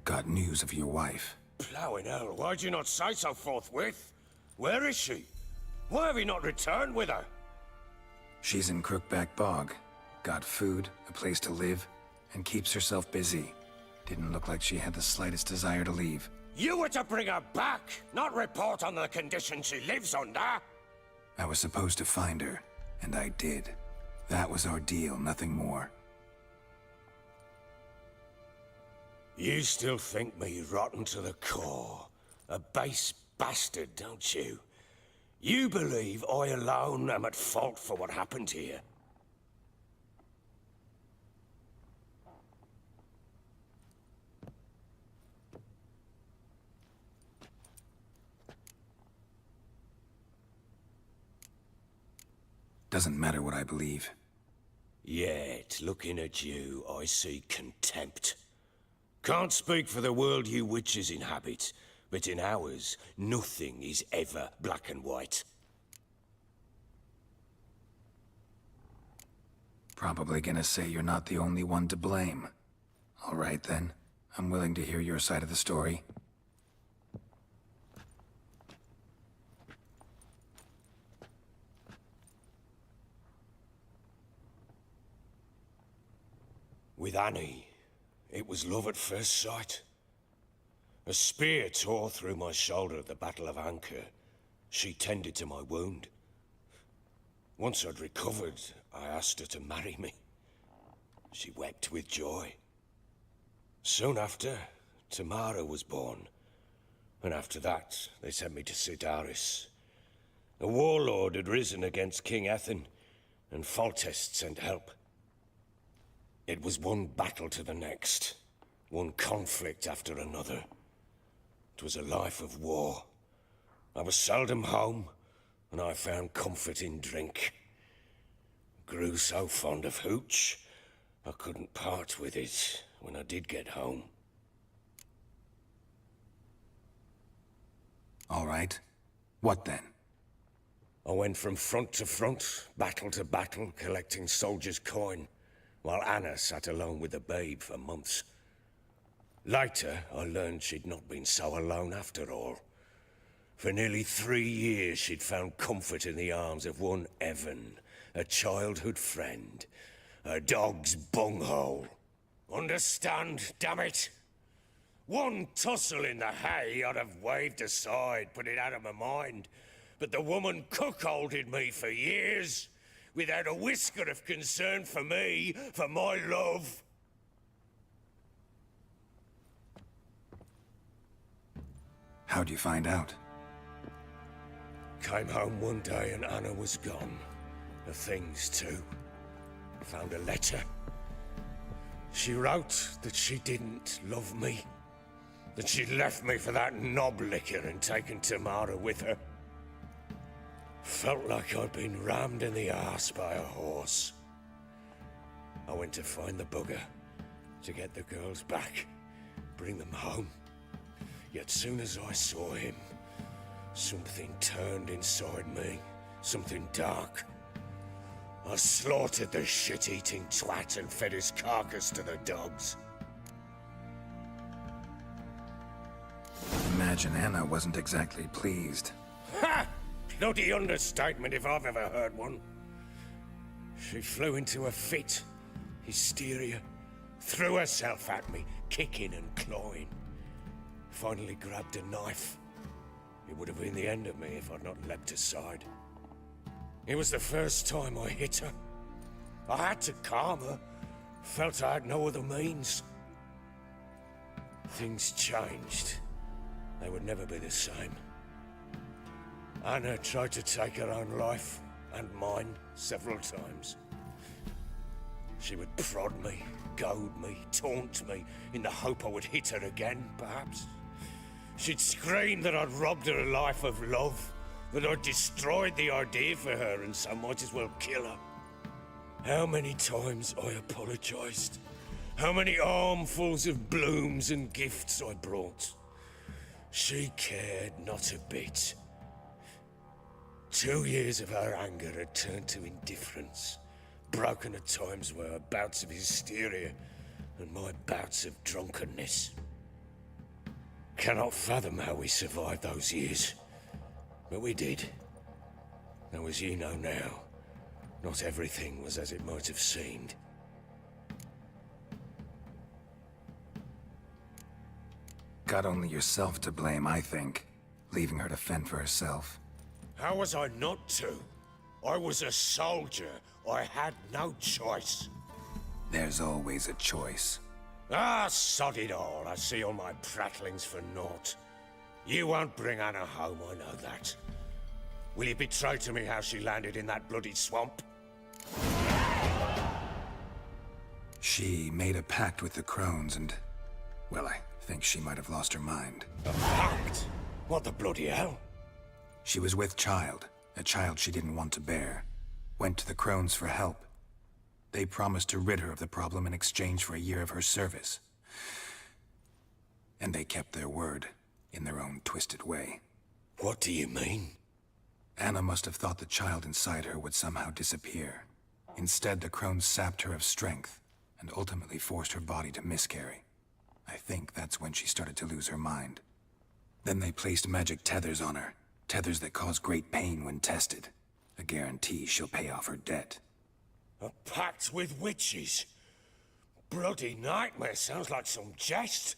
Got news of your wife. Plowing hell, why'd you not say so forthwith? Where is she? Why have you not returned with her? She's in Crookback Bog. Got food, a place to live, and keeps herself busy. Didn't look like she had the slightest desire to leave. You were to bring her back, not report on the conditions she lives under. I was supposed to find her, and I did. That was our deal, nothing more. You still think me rotten to the core. A base bastard, don't you? You believe I alone am at fault for what happened here. Doesn't matter what I believe. Yet, looking at you, I see contempt. Can't speak for the world you witches inhabit, but in ours, nothing is ever black and white. Probably gonna say you're not the only one to blame. All right then, I'm willing to hear your side of the story. With Annie, it was love at first sight. A spear tore through my shoulder at the Battle of Anchor. She tended to my wound. Once I'd recovered, I asked her to marry me. She wept with joy. Soon after, Tamara was born. And after that, they sent me to Sidaris. A warlord had risen against King Ethan, and Foltest sent help. It was one battle to the next, one conflict after another. It was a life of war. I was seldom home, and I found comfort in drink. Grew so fond of hooch, I couldn't part with it when I did get home. All right. What then? I went from front to front, battle to battle, collecting soldiers' coin, while Anna sat alone with the babe for months. Later, I learned she'd not been so alone after all. For nearly 3 years, she'd found comfort in the arms of one Evan, a childhood friend, a dog's bunghole. Understand, damn it? One tussle in the hay I'd have waved aside, put it out of my mind. But the woman cuckolded me for years, without a whisker of concern for me, for my love. How'd you find out? Came home one day and Anna was gone. Her things too. Found a letter. She wrote that she didn't love me. That she'd left me for that knob licker and taken Tamara with her. Felt like I'd been rammed in the arse by a horse. I went to find the bugger, to get the girls back, bring them home. Yet soon as I saw him, something turned inside me, something dark. I slaughtered the shit-eating twat and fed his carcass to the dogs. Imagine Anna wasn't exactly pleased. Ha! Bloody understatement if I've ever heard one. She flew into a fit, hysteria, threw herself at me, kicking and clawing. Finally grabbed a knife. It would have been the end of me if I'd not leapt aside. It was the first time I hit her. I had to calm her. Felt I had no other means. Things changed. They would never be the same. Anna tried to take her own life, and mine, several times. She would prod me, goad me, taunt me, in the hope I would hit her again, perhaps. She'd scream that I'd robbed her a life of love, that I'd destroyed the idea for her and so might as well kill her. How many times I apologized. How many armfuls of blooms and gifts I brought. She cared not a bit. 2 years of her anger had turned to indifference, broken at times by her bouts of hysteria and my bouts of drunkenness. Cannot fathom how we survived those years, but we did. Though as you know now, not everything was as it might have seemed. Got only yourself to blame, I think, leaving her to fend for herself. How was I not to? I was a soldier. I had no choice. There's always a choice. Ah, sod it all. I see all my prattlings for naught. You won't bring Anna home, I know that. Will you betray to me how she landed in that bloody swamp? She made a pact with the crones and... well, I think she might have lost her mind. A pact? What the bloody hell? She was with child, a child she didn't want to bear. Went to the crones for help. They promised to rid her of the problem in exchange for a year of her service. And they kept their word, in their own twisted way. What do you mean? Anna must have thought the child inside her would somehow disappear. Instead, the crones sapped her of strength, and ultimately forced her body to miscarry. I think that's when she started to lose her mind. Then they placed magic tethers on her. Tethers that cause great pain when tested. A guarantee she'll pay off her debt. A pact with witches? Bloody nightmare, sounds like some jest.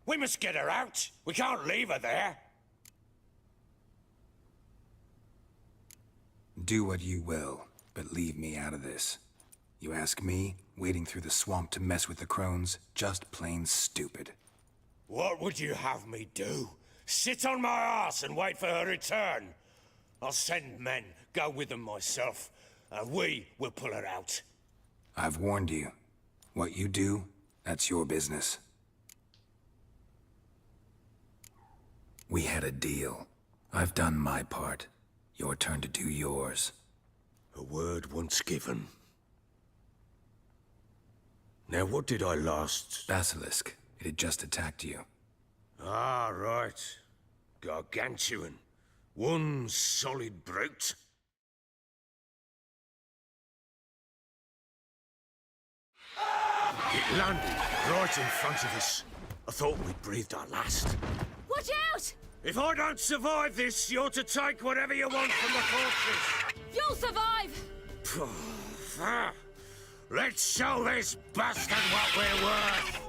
We must get her out. We can't leave her there. Do what you will, but leave me out of this. You ask me, wading through the swamp to mess with the crones, just plain stupid. What would you have me do? Sit on my arse and wait for her return? I'll send men, go with them myself, and we will pull her out. I've warned you. What you do, that's your business. We had a deal. I've done my part. Your turn to do yours. A word once given. Now what did I last... Basilisk. It had just attacked you. Ah, right. Gargantuan. One solid brute. It landed right in front of us. I thought we'd breathed our last. Watch out! If I don't survive this, you're to take whatever you want from the fortress. You'll survive! Let's show this bastard what we're worth.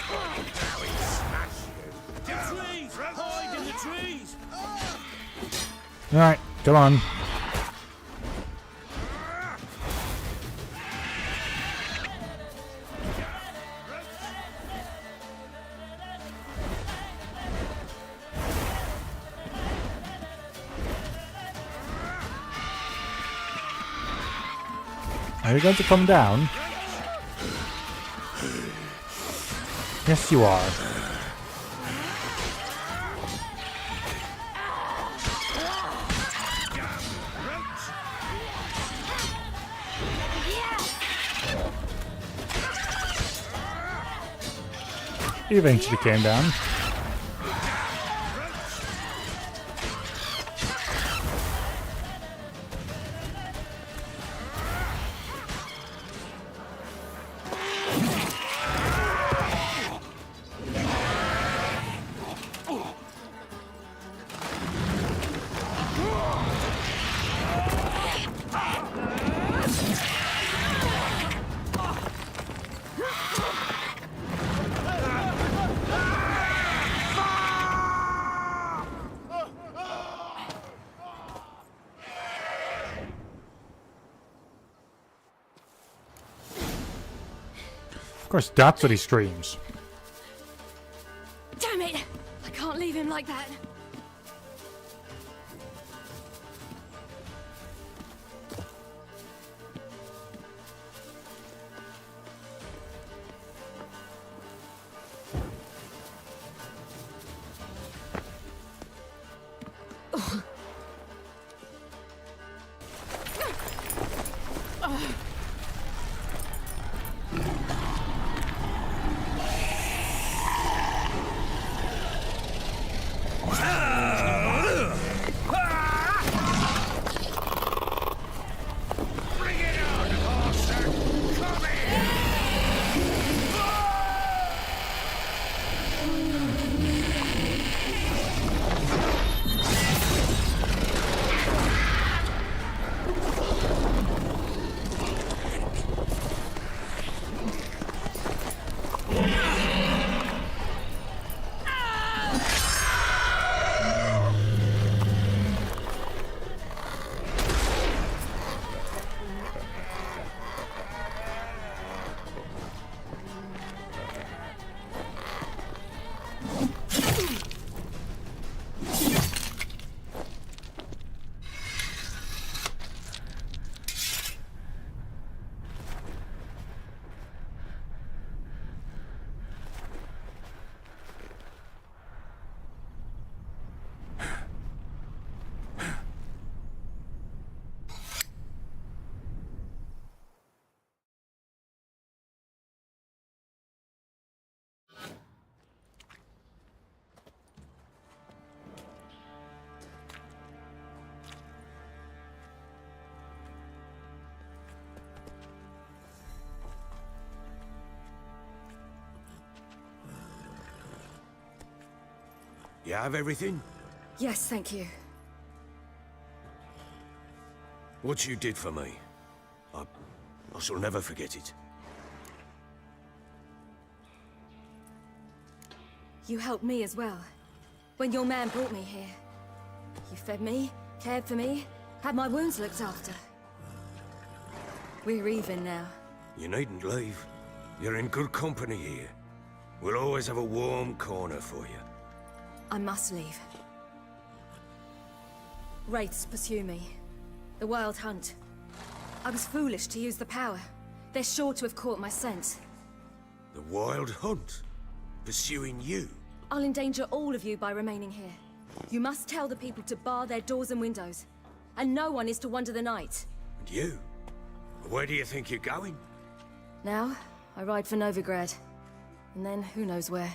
Now he smashed you. The trees! Hide in the trees! Alright, come on. Are you going to come down? Yes, you are. He eventually came down. Of course, that's what he screams. Damn it! I can't leave him like that. You have everything? Yes, thank you. What you did for me, I shall never forget it. You helped me as well. When your man brought me here. You fed me, cared for me, had my wounds looked after. We're even now. You needn't leave. You're in good company here. We'll always have a warm corner for you. I must leave. Wraiths pursue me. The Wild Hunt. I was foolish to use the power. They're sure to have caught my scent. The Wild Hunt? Pursuing you? I'll endanger all of you by remaining here. You must tell the people to bar their doors and windows. And no one is to wander the night. And you? Where do you think you're going? Now, I ride for Novigrad. And then, who knows where.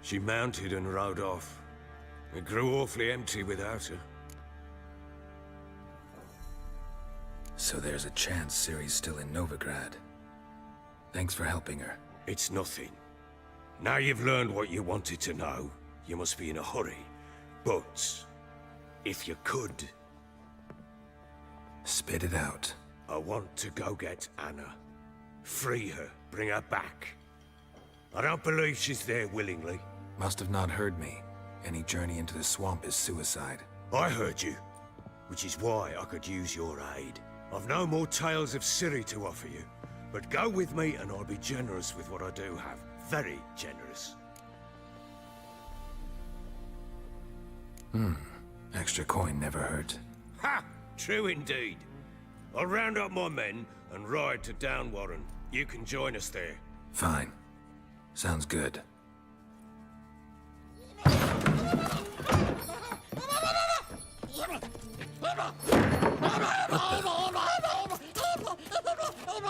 She mounted and rode off. It grew awfully empty without her. So there's a chance Ciri's still in Novigrad. Thanks for helping her. It's nothing. Now you've learned what you wanted to know, you must be in a hurry. But, if you could... Spit it out. I want to go get Anna. Free her, bring her back. I don't believe she's there willingly. Must have not heard me. Any journey into the swamp is suicide. I heard you, which is why I could use your aid. I've no more tales of Ciri to offer you, but go with me and I'll be generous with what I do have. Very generous. Extra coin never hurt. Ha! True indeed. I'll round up my men and ride to Downwarren. You can join us there. Fine. Sounds good.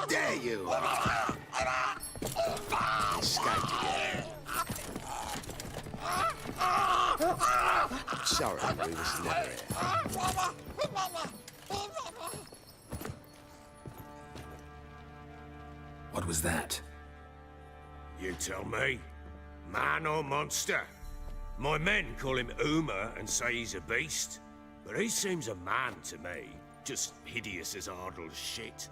There you are! Escaped again. Sorry, we was never here. What was that? You tell me. Man or monster? My men call him Uma and say he's a beast, but he seems a man to me. Just hideous as Ardle's shit.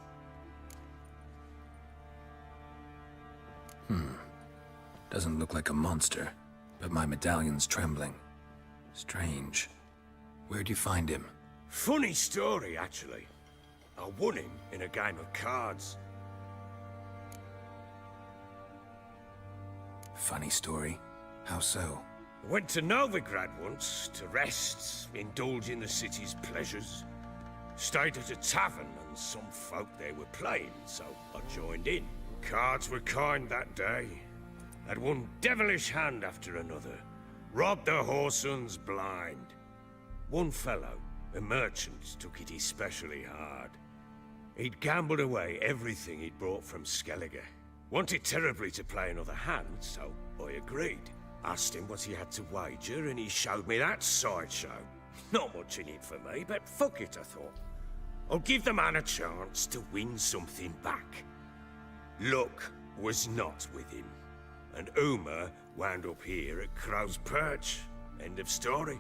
Doesn't look like a monster, but my medallion's trembling. Strange. Where'd you find him? Funny story, actually. I won him in a game of cards. Funny story? How so? I went to Novigrad once to rest, indulge in the city's pleasures. Stayed at a tavern and some folk there were playing, so I joined in. Cards were kind that day. Had one devilish hand after another. Robbed the whoresun's blind. One fellow, a merchant, took it especially hard. He'd gambled away everything he'd brought from Skellige. Wanted terribly to play another hand, so I agreed. Asked him what he had to wager, and he showed me that sideshow. Not much in it for me, but fuck it, I thought. I'll give the man a chance to win something back. Luck was not with him, and Uma wound up here at Crow's Perch. End of story.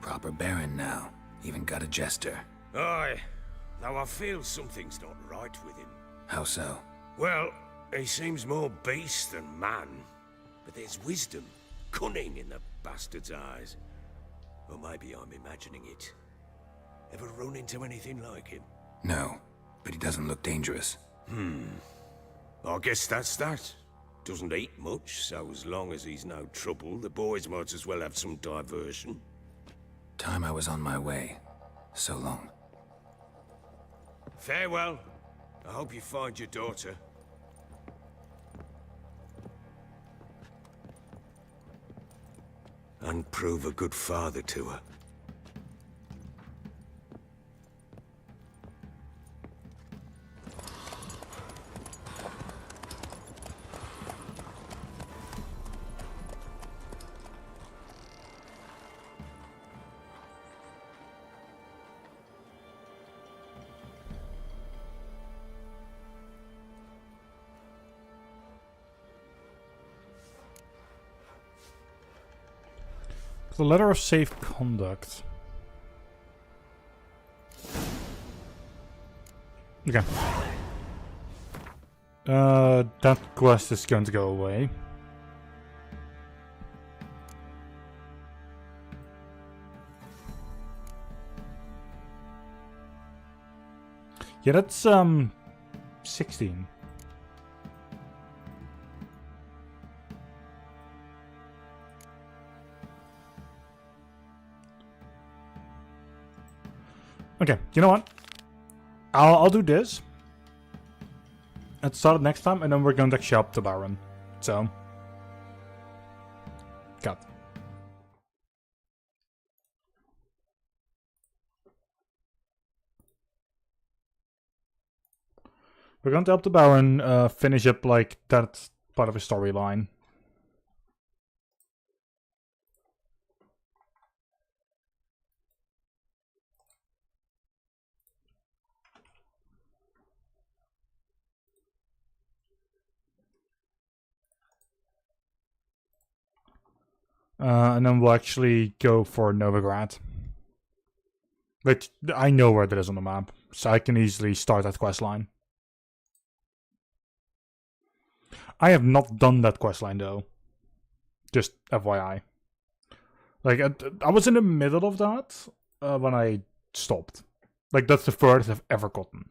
Proper Baron now. Even got a jester. Aye, though I feel something's not right with him. How so? Well, he seems more beast than man, but there's wisdom, cunning in the bastard's eyes. Or maybe I'm imagining it. Ever run into anything like him? No, but he doesn't look dangerous. I guess that's that. Doesn't eat much, so as long as he's no trouble, the boys might as well have some diversion. Time I was on my way. So long. Farewell. I hope you find your daughter. And prove a good father to her. The letter of safe conduct. Okay. That quest is going to go away. Yeah, that's 16. Okay, you know what? I'll do this. Let's start it next time, and then we're going to actually up the Baron. So, cut. We're going to up the Baron, finish up like that part of his storyline. And then we'll actually go for Novigrad. But I know where that is on the map, so I can easily start that quest line. I have not done that quest line though. Just FYI. Like, I was in the middle of that when I stopped. Like, that's the furthest I've ever gotten.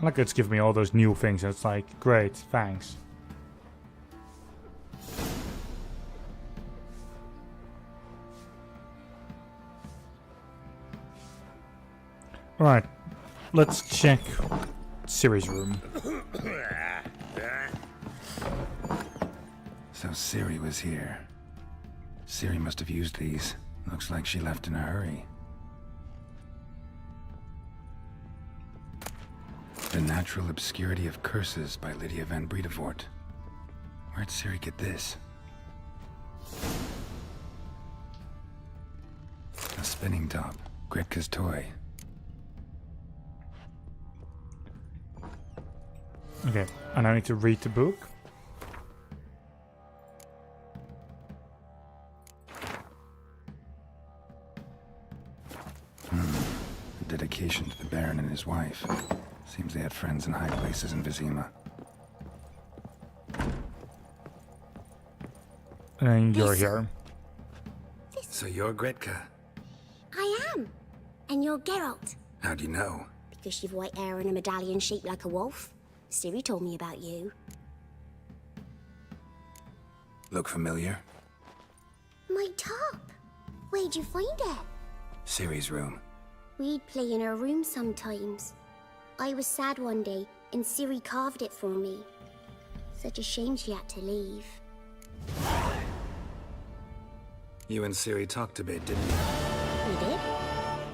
Like it's giving me all those new things, and it's like, great, thanks. Alright, let's check Ciri's room. So Ciri was here. Ciri must have used these. Looks like she left in a hurry. The Natural Obscurity of Curses by Lydia van Bredevoort. Where'd Ciri get this? A spinning top. Gretka's toy. Okay, and I need to read the book. A dedication to the Baron and his wife. Seems they had friends in high places in Vizima. And you're here. So you're Gretka? I am. And you're Geralt. How do you know? Because you've white hair and a medallion shaped like a wolf. Ciri told me about you. Look familiar? My top. Where'd you find it? Ciri's room. We'd play in her room sometimes. I was sad one day, and Ciri carved it for me. Such a shame she had to leave. You and Ciri talked a bit, didn't you? We did?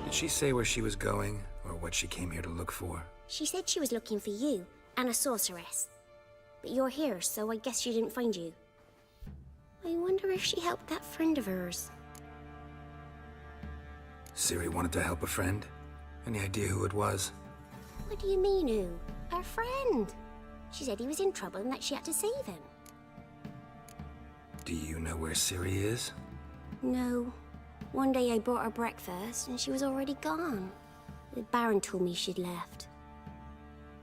Did she say where she was going, or what she came here to look for? She said she was looking for you, and a sorceress. But you're here, so I guess she didn't find you. I wonder if she helped that friend of hers. Ciri wanted to help a friend? Any idea who it was? What do you mean, who? Her friend. She said he was in trouble and that she had to save him. Do you know where Ciri is? No. One day I brought her breakfast and she was already gone. The Baron told me she'd left.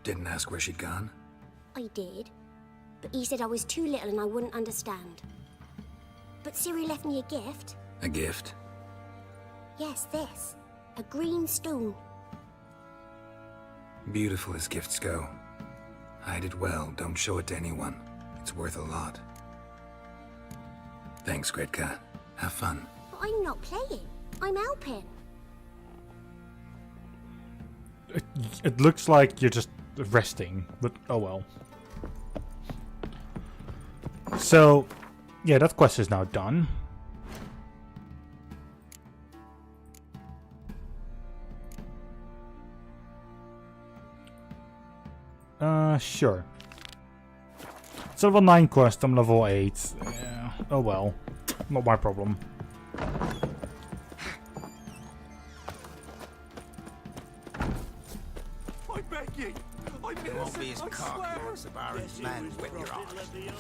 Didn't ask where she'd gone? I did. But he said I was too little and I wouldn't understand. But Ciri left me a gift. A gift? Yes, this. A green stone. Beautiful as gifts go. Hide it well, don't show it to anyone. It's worth a lot. Thanks, Gretka. Have fun. But I'm not playing. I'm helping. It looks like you're just resting, but oh well. So, yeah, that quest is now done. Sure. It's a level 9 quest, I'm level 8. Yeah, oh well. Not my problem. I beg you! I'm innocent, won't be as I cocky swear. once the Baron's men whip your arse. Hey,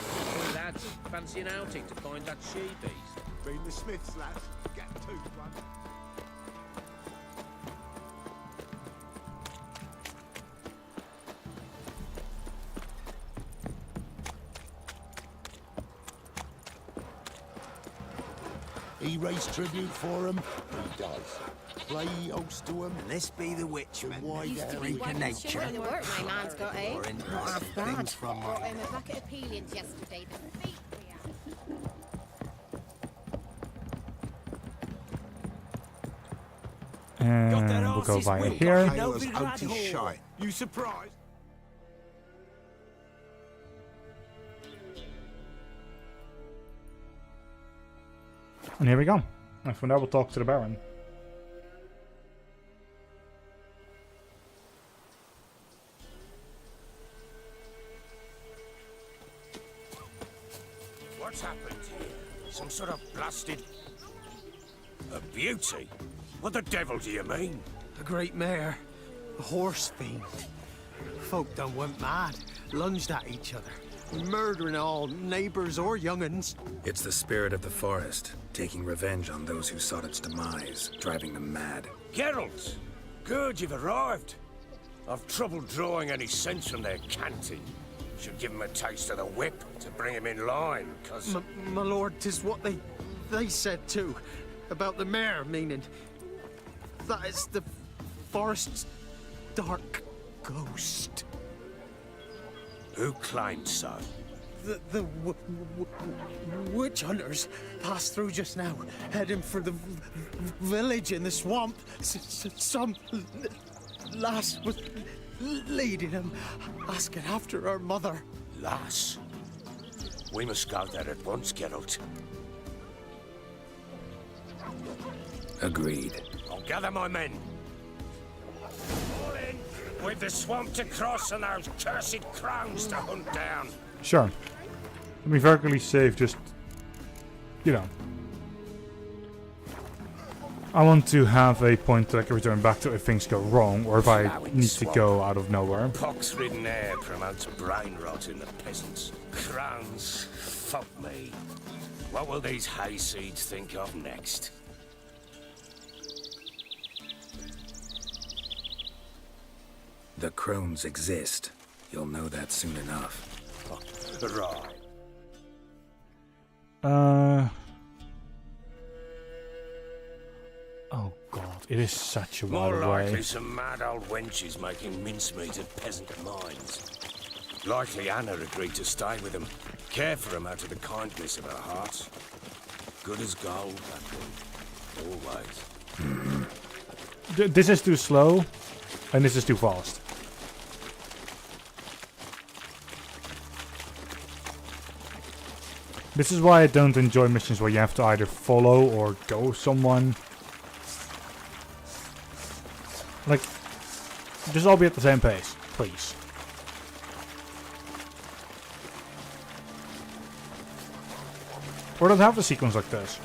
lads, fancy an outing to find that she-beast? Been the Smiths, lads. Get two, one. He raised tribute for him. He does. Play host to him. And this be the witchman. Why the freak of nature? The work my man's got, eh? Or in Not half bad. things from Brought my home a bucket of peelings yesterday. The feet we had. And we'll go via here. You surprised? And here we go. And from there we'll talk to the Baron. What's happened here? Some sort of blasted... a beauty? What the devil do you mean? A great mare. A horse fiend. Folk done went mad. Lunged at each other. Murdering all neighbors or young'uns. It's the spirit of the forest, taking revenge on those who sought its demise, driving them mad. Geralt! Good, you've arrived. I've trouble drawing any sense from their canting. Should give him a taste of the whip to bring him in line, cause... My lord, 'tis what they said too. About the mare, meaning... that is the forest's dark ghost. Who claimed so? The witch hunters passed through just now, heading for the village in the swamp. Some lass was leading them, asking after her mother. Lass? We must go there at once, Geralt. Agreed. I'll gather my men. All in, with the swamp to cross and those cursed crones to hunt down. Sure. Let me very safe, just, you know. I want to have a point that I can return back to if things go wrong, or if I need to go out of nowhere. Pox-ridden air promotes brain rot in the peasants. Crones, fuck me. What will these hayseeds think of next? The crones exist. You'll know that soon enough. Right. Oh god, it is such a More wide way. likely some mad old wenches making mincemeat of peasant minds. Likely Anna agreed to stay with them, care for them out of the kindness of her heart. Good as gold, that one. Always. This is too slow, and this is too fast. This is why I don't enjoy missions where you have to either follow or go someone. Like, just all be at the same pace, please. Or don't have a sequence like this.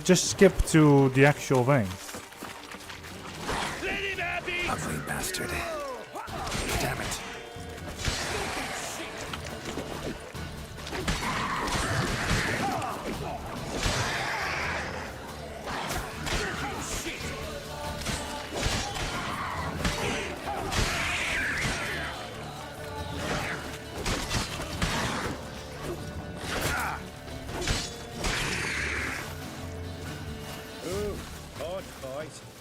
Just skip to the actual thing. Ugly bastard. Damn it.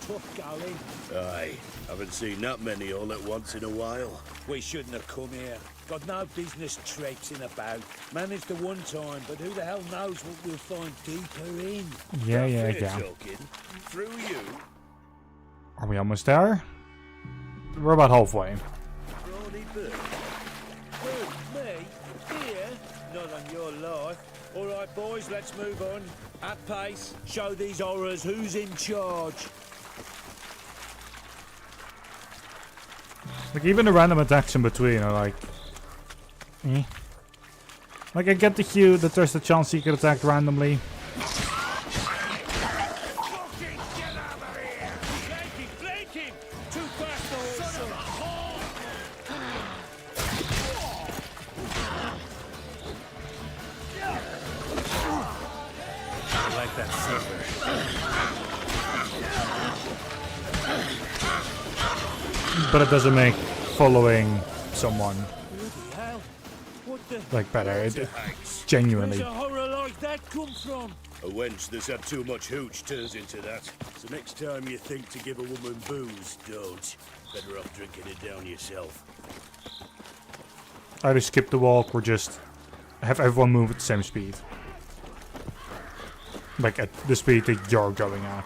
Tough going. Aye, haven't seen that many all at once in a while. We shouldn't have come here. Got no business traipsing about. Managed the one time, but who the hell knows what we'll find deeper in. Yeah. Talking. Through you. Are we almost there? We're about halfway. Rawdy bird. Who, me? Here? Not on your life. All right, boys, let's move on. At pace. Show these horrors who's in charge. Like, even the random attacks in between are like... eh. Like, I get the cue that there's a chance he could attack randomly. I like that silver. But it doesn't make following someone like better. It genuinely. Where's a horror like that come from? A wench that's had too much hooch turns into that. So next time you think to give a woman booze, don't. Better off drinking it down yourself. Either skip the walk or just have everyone move at the same speed. Like at the speed that you're going at.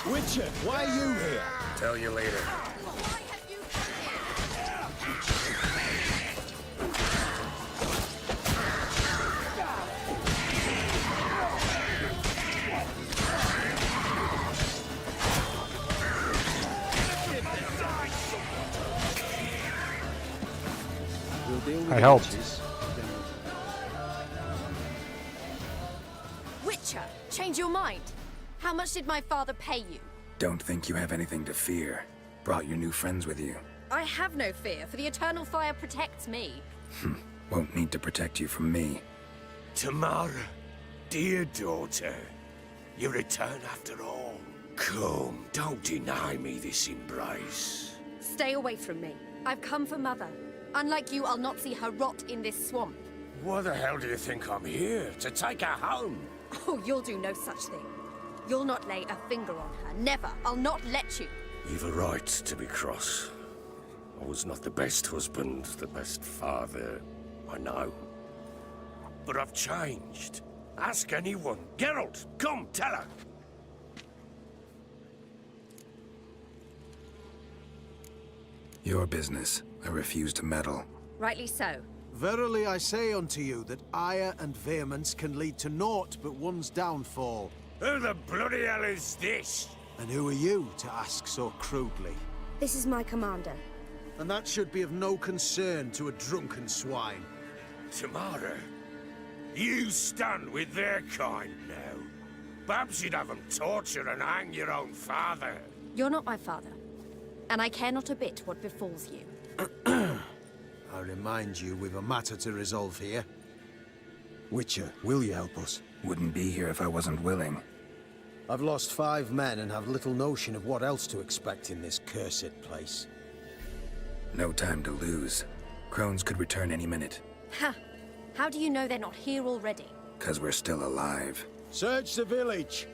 Witcher, why are you here? Tell you later. I helped. Witcher, change your mind. How much did my father pay you? Don't think you have anything to fear. Brought your new friends with you. I have no fear, for the eternal fire protects me. Won't need to protect you from me. Tamara, dear daughter, you return after all. Come, don't deny me this embrace. Stay away from me. I've come for Mother. Unlike you, I'll not see her rot in this swamp. Why the hell do you think I'm here? To take her home? Oh, you'll do no such thing. You'll not lay a finger on her. Never. I'll not let you. You've a right to be cross. I was not the best husband, the best father, I know. But I've changed. Ask anyone. Geralt, come, tell her. Your business. I refuse to meddle. Rightly so. Verily I say unto you that ire and vehemence can lead to naught but one's downfall. Who the bloody hell is this? And who are you to ask so crudely? This is my commander. And that should be of no concern to a drunken swine. Tamara, you stand with their kind now. Perhaps you'd have them torture and hang your own father. You're not my father. And I care not a bit what befalls you. I remind you we've a matter to resolve here. Witcher, will you help us? Wouldn't be here if I wasn't willing. I've lost 5 men and have little notion of what else to expect in this cursed place. No time to lose. Crones could return any minute. Ha! How do you know they're not here already? 'Cause we're still alive. Search the village!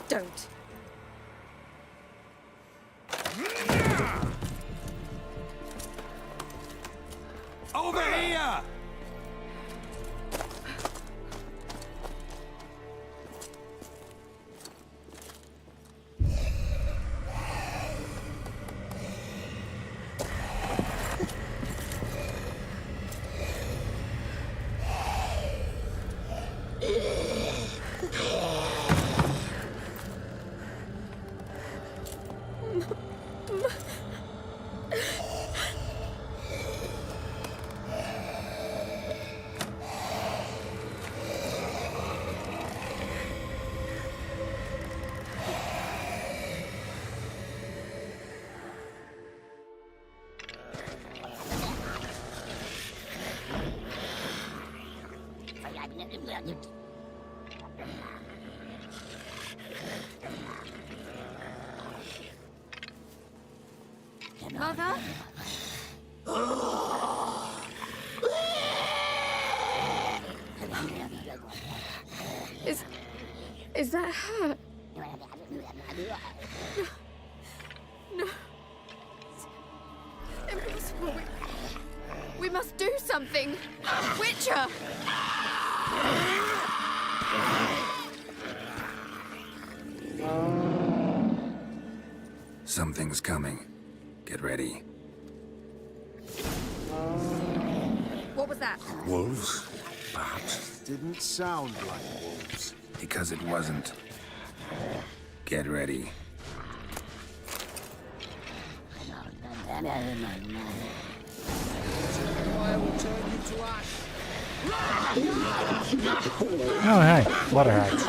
Don't. Over here! Mother? Is that her? No. It's impossible. We must do something. Witcher! Something's coming. Get ready. What was that? Wolves? Perhaps. Didn't sound like wolves. Because it wasn't. Get ready. Oh, hey, water hags.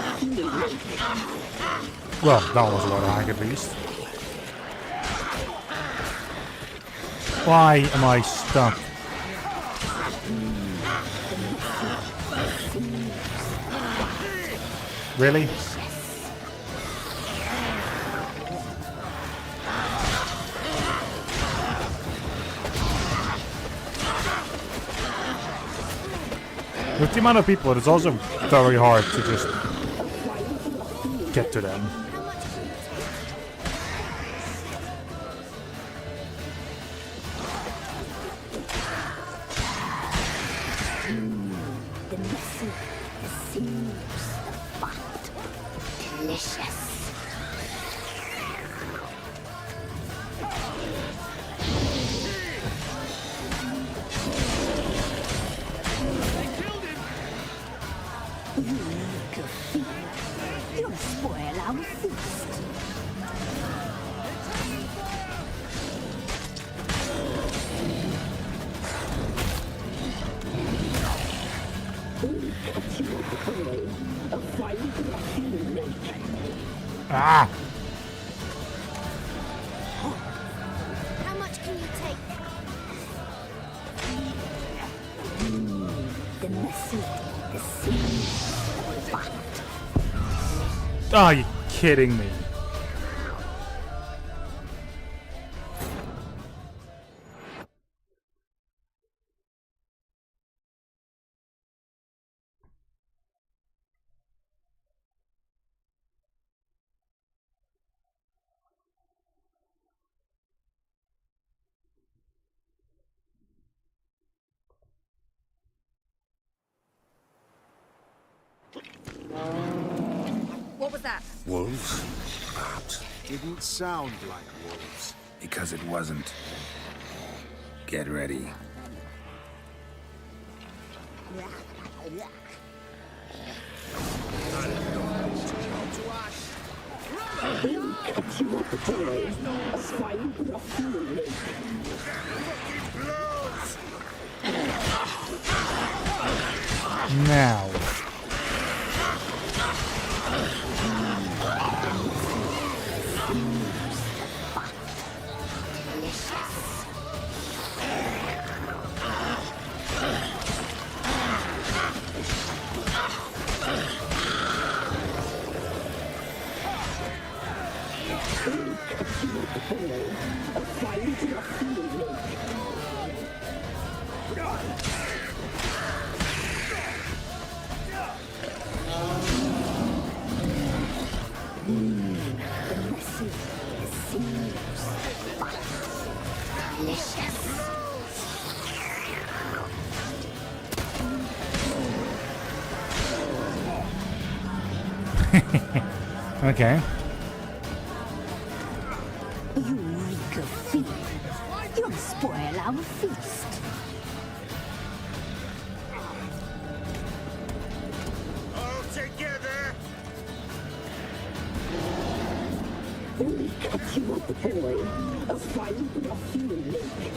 Well, that was a water hag at least. Why am I stuck? Really? With the amount of people, it's also very hard to just get to them. The messy, the sinews, the fat. Delicious. You'll spoil our feast. Ah! How much can you take? The messy, the sea, the fat. Oh, you're kidding me. What was that? Wolves? Perhaps. Didn't sound like wolves. Because it wasn't. Get ready. Now. Okay. You reek of fear. You'll spoil our feast. All together! We cut you up, boy. A fine ruffian lake.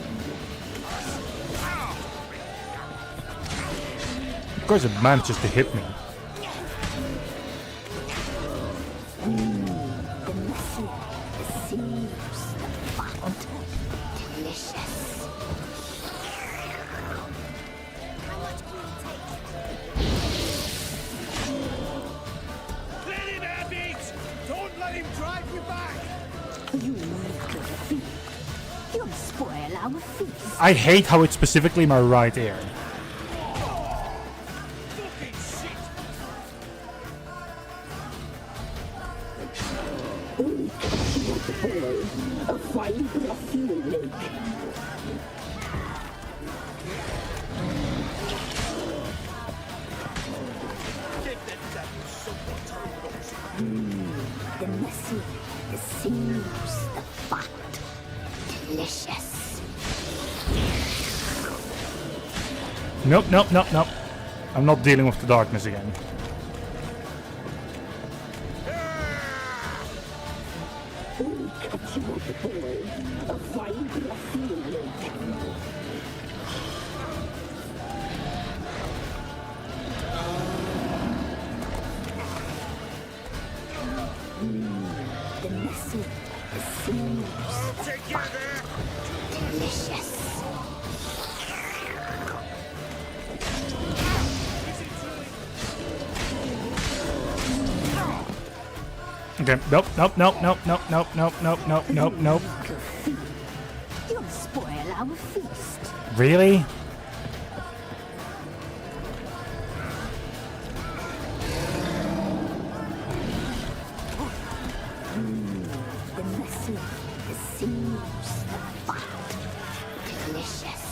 Of course it manages to hit me. The messy, the seams, the fat. Delicious. How much can you take? Let him have it! Don't let him drive you back! You reek of fear. You'll spoil our feast. I hate how it's specifically my right ear. Fucking shit! We cut you up, boy. A fine ruffian lake. The messy, the seams, the fat. Delicious. Nope, nope, nope, nope. I'm not dealing with the darkness again. We cut you up, boy. A fine ruffian lake. The messy, the seams, the fat. Delicious. Okay, nope, nope, nope, nope, nope, nope, nope, nope, nope, nope, nope. You'll spoil our feast. Really? The messy, the seams, the fat. Delicious.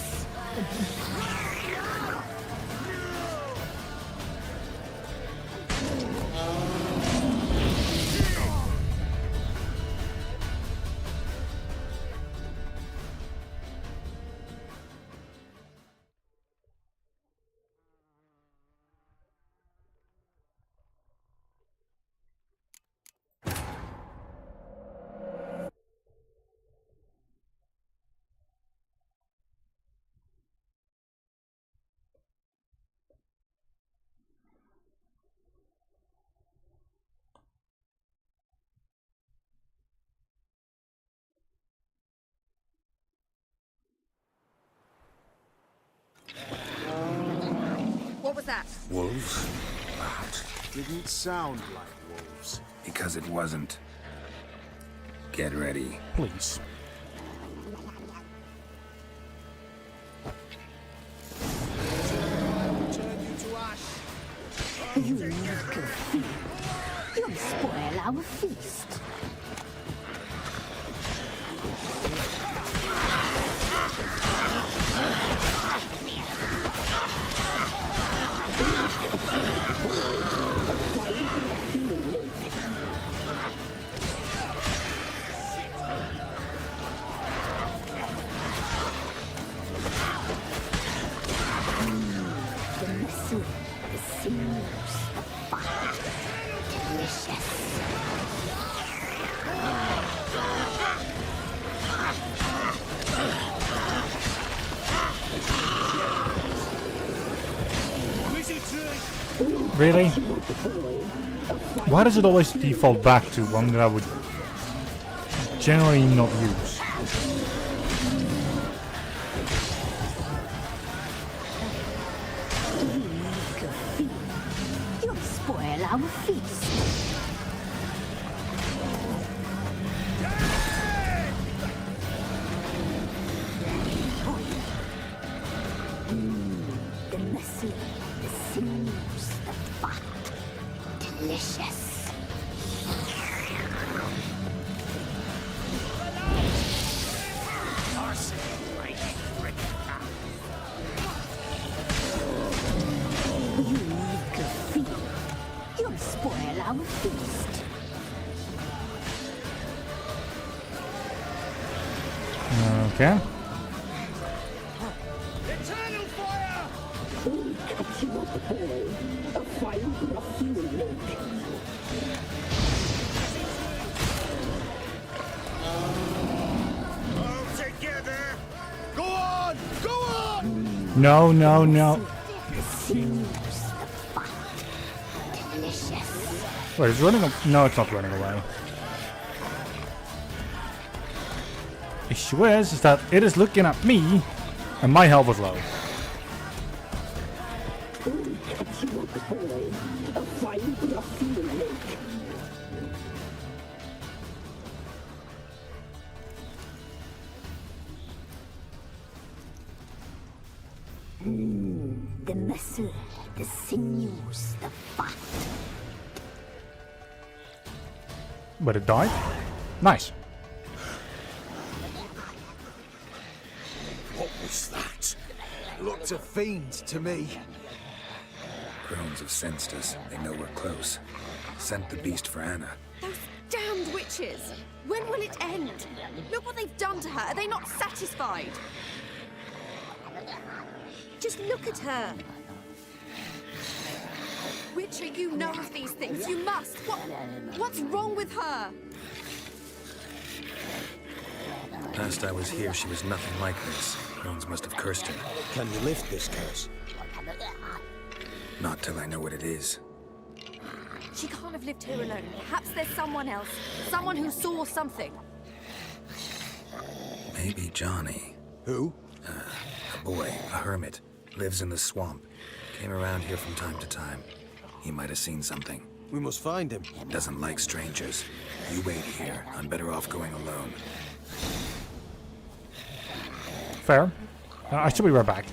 was that? Wolves? That Didn't sound like wolves. because it wasn't. Get ready. Please. Turn you to ash. You little thief. You'll spoil our feast. The muscle, the sinews, the fat, delicious. Really? Why does it always default back to one that I would generally not use? You'll spoil our feast. The muscle, the sinews, the fat, delicious. You little thief. You'll spoil our feast. Okay. Eternal fire! We'll cut you up whole. A fine broth you will make. All together! Go on! Go on! No, no, no. The sinews, the fat, delicious. Wait, it's running. No, it's not running away. Issue is that it is looking at me, and my health is low. We'll cut you up whole. A fine broth you will make. The muscle, the sinews, the fat. But it died? Nice. What was that? Looked a fiend to me. Crones have sensed us. They know we're close. Sent the beast for Anna. Those damned witches! When will it end? Look what they've done to her. Are they not satisfied? Just look at her. Witcher, you know of these things. You must. What's wrong with her? Last I was here, she was nothing like this. Crones must have cursed her. Can you lift this curse? Not till I know what it is. She can't have lived here alone. Perhaps there's someone else. Someone who saw something. Maybe Johnny. Who? A boy, a hermit. Lives in the swamp. Came around here from time to time. He might have seen something. We must find him. Doesn't like strangers. You wait here. I'm better off going alone. Fair. I should be right back.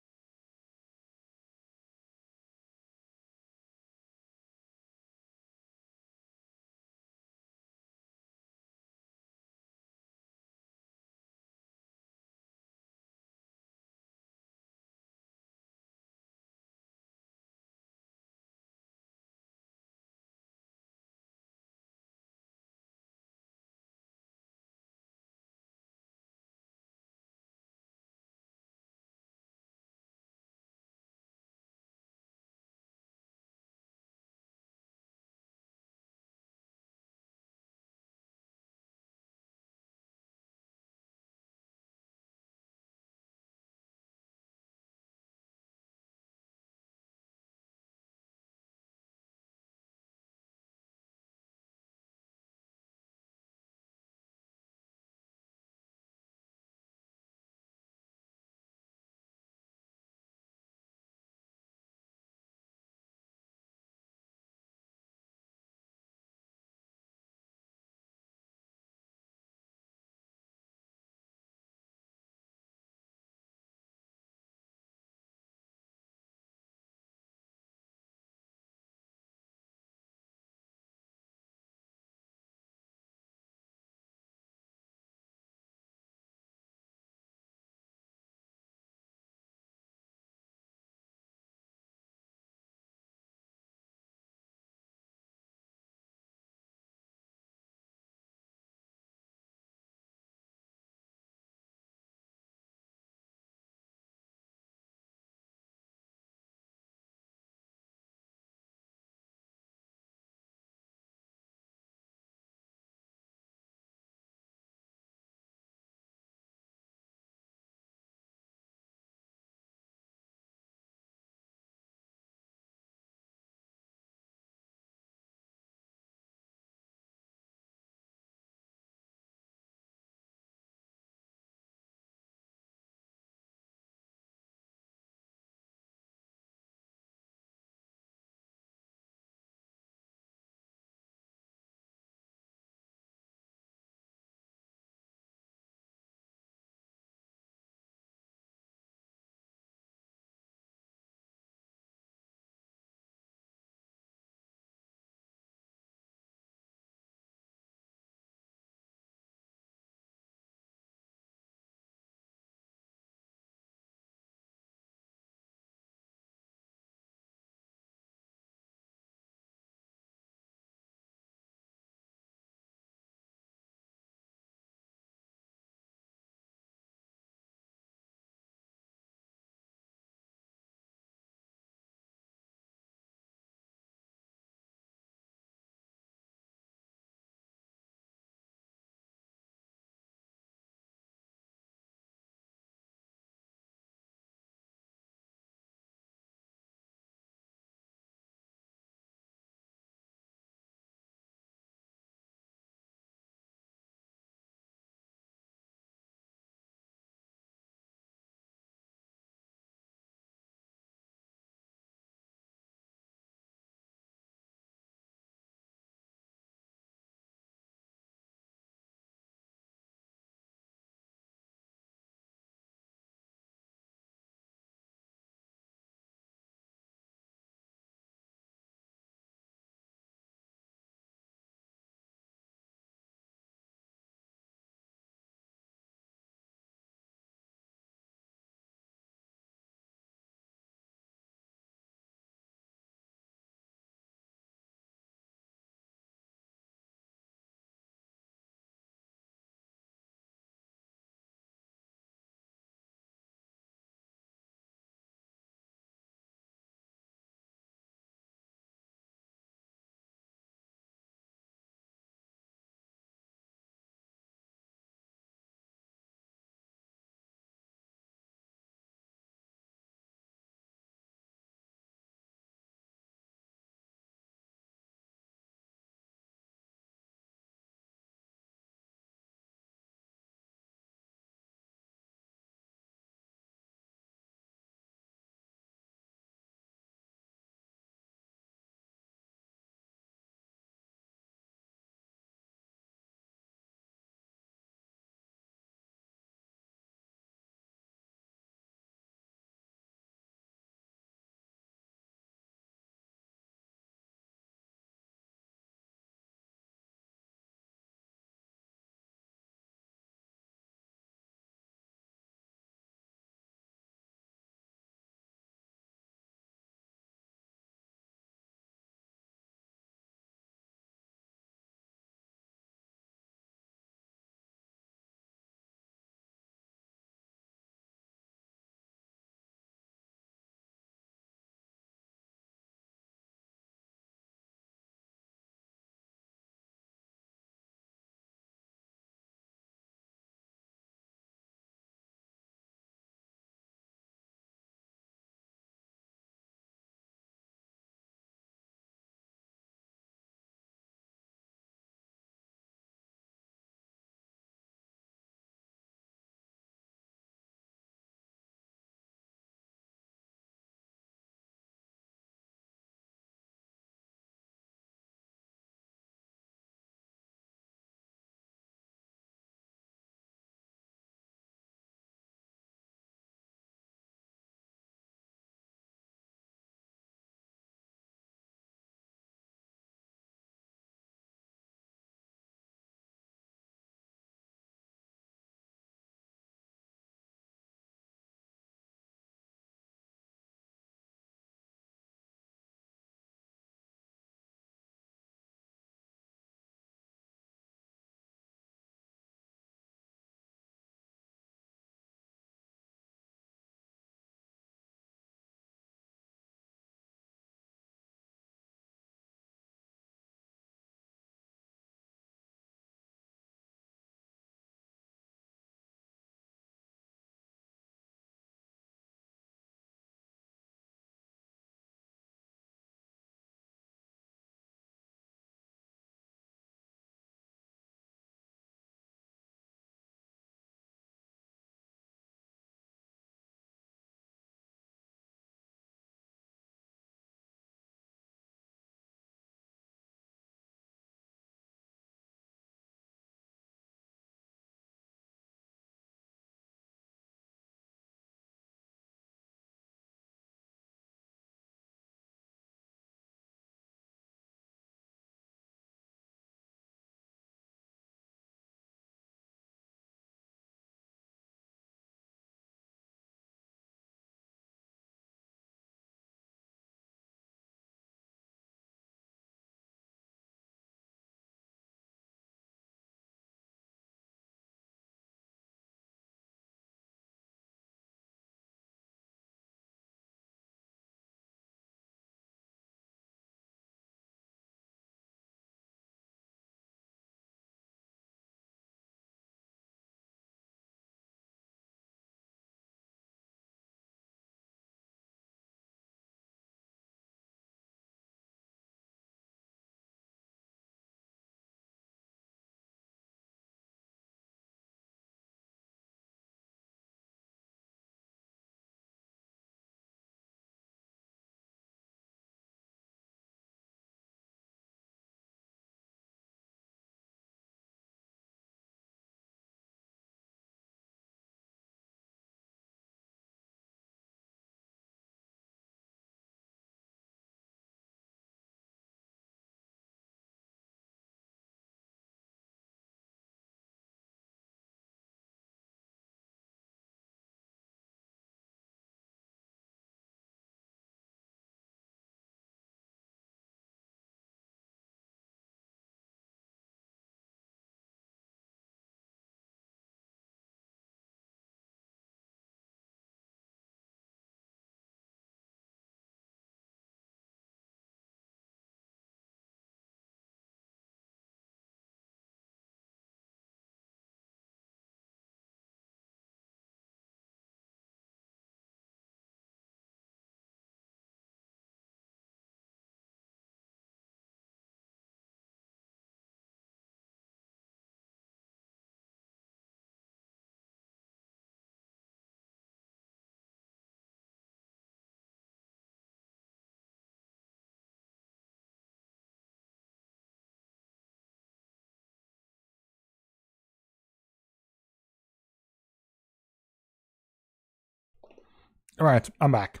Alright, I'm back.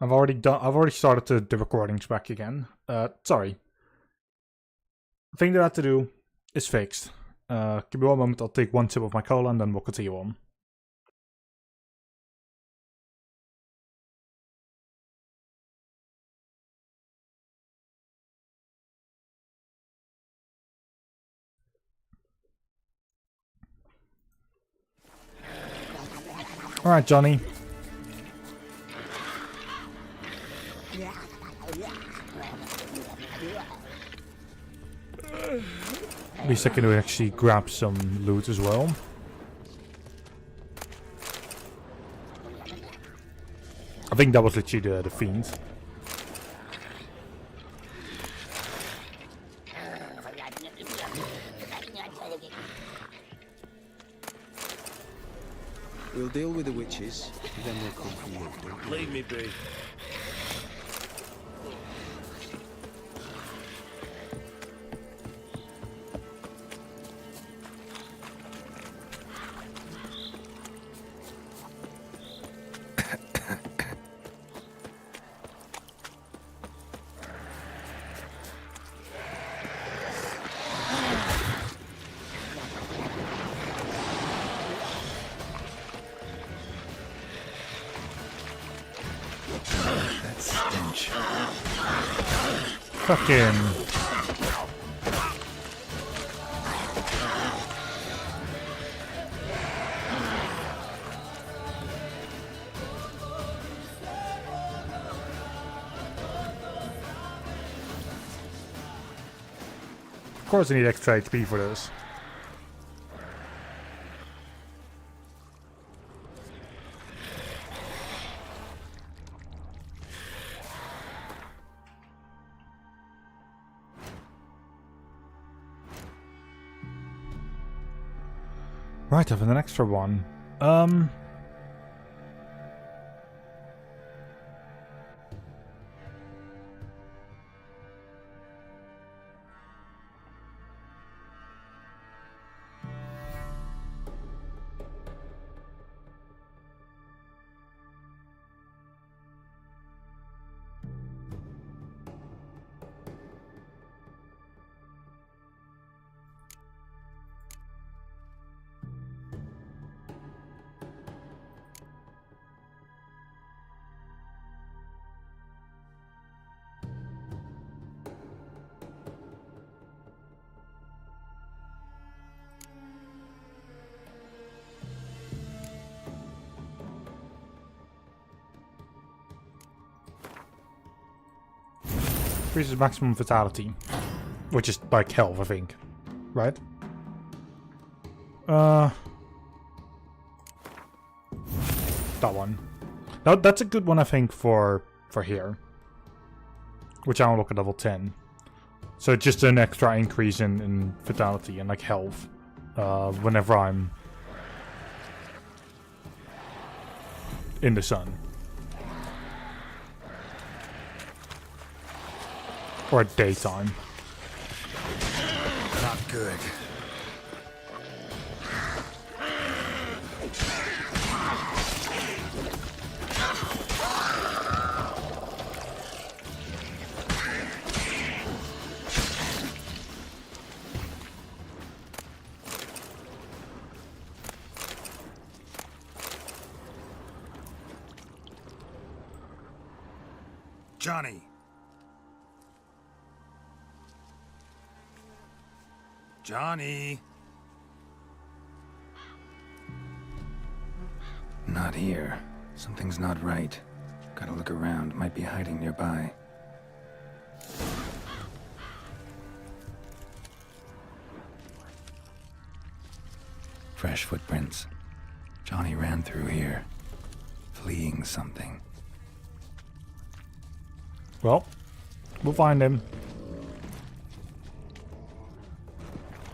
I've already started the recordings back again. Sorry. The thing that I had to do is fixed. Give me one moment, I'll take one sip of my cola and then we'll continue on. Alright, Johnny. At least I can actually grab some loot as well. I think that was literally the fiend. We'll deal with the witches, then we'll come for you. Don't Leave me be. That stench. Fucking. Of course I need extra HP for this. Right, I have an extra one. Increases maximum vitality, which is like health, I think, right? That one. Now that's a good one, I think, for here, which I'll look at level 10. So just an extra increase in vitality and like health, whenever I'm in the sun. Or at daytime. Not good. Johnny. Johnny. Not here. Something's not right. Gotta look around. Might be hiding nearby. Fresh footprints. Johnny ran through here, fleeing something. Well, we'll find him.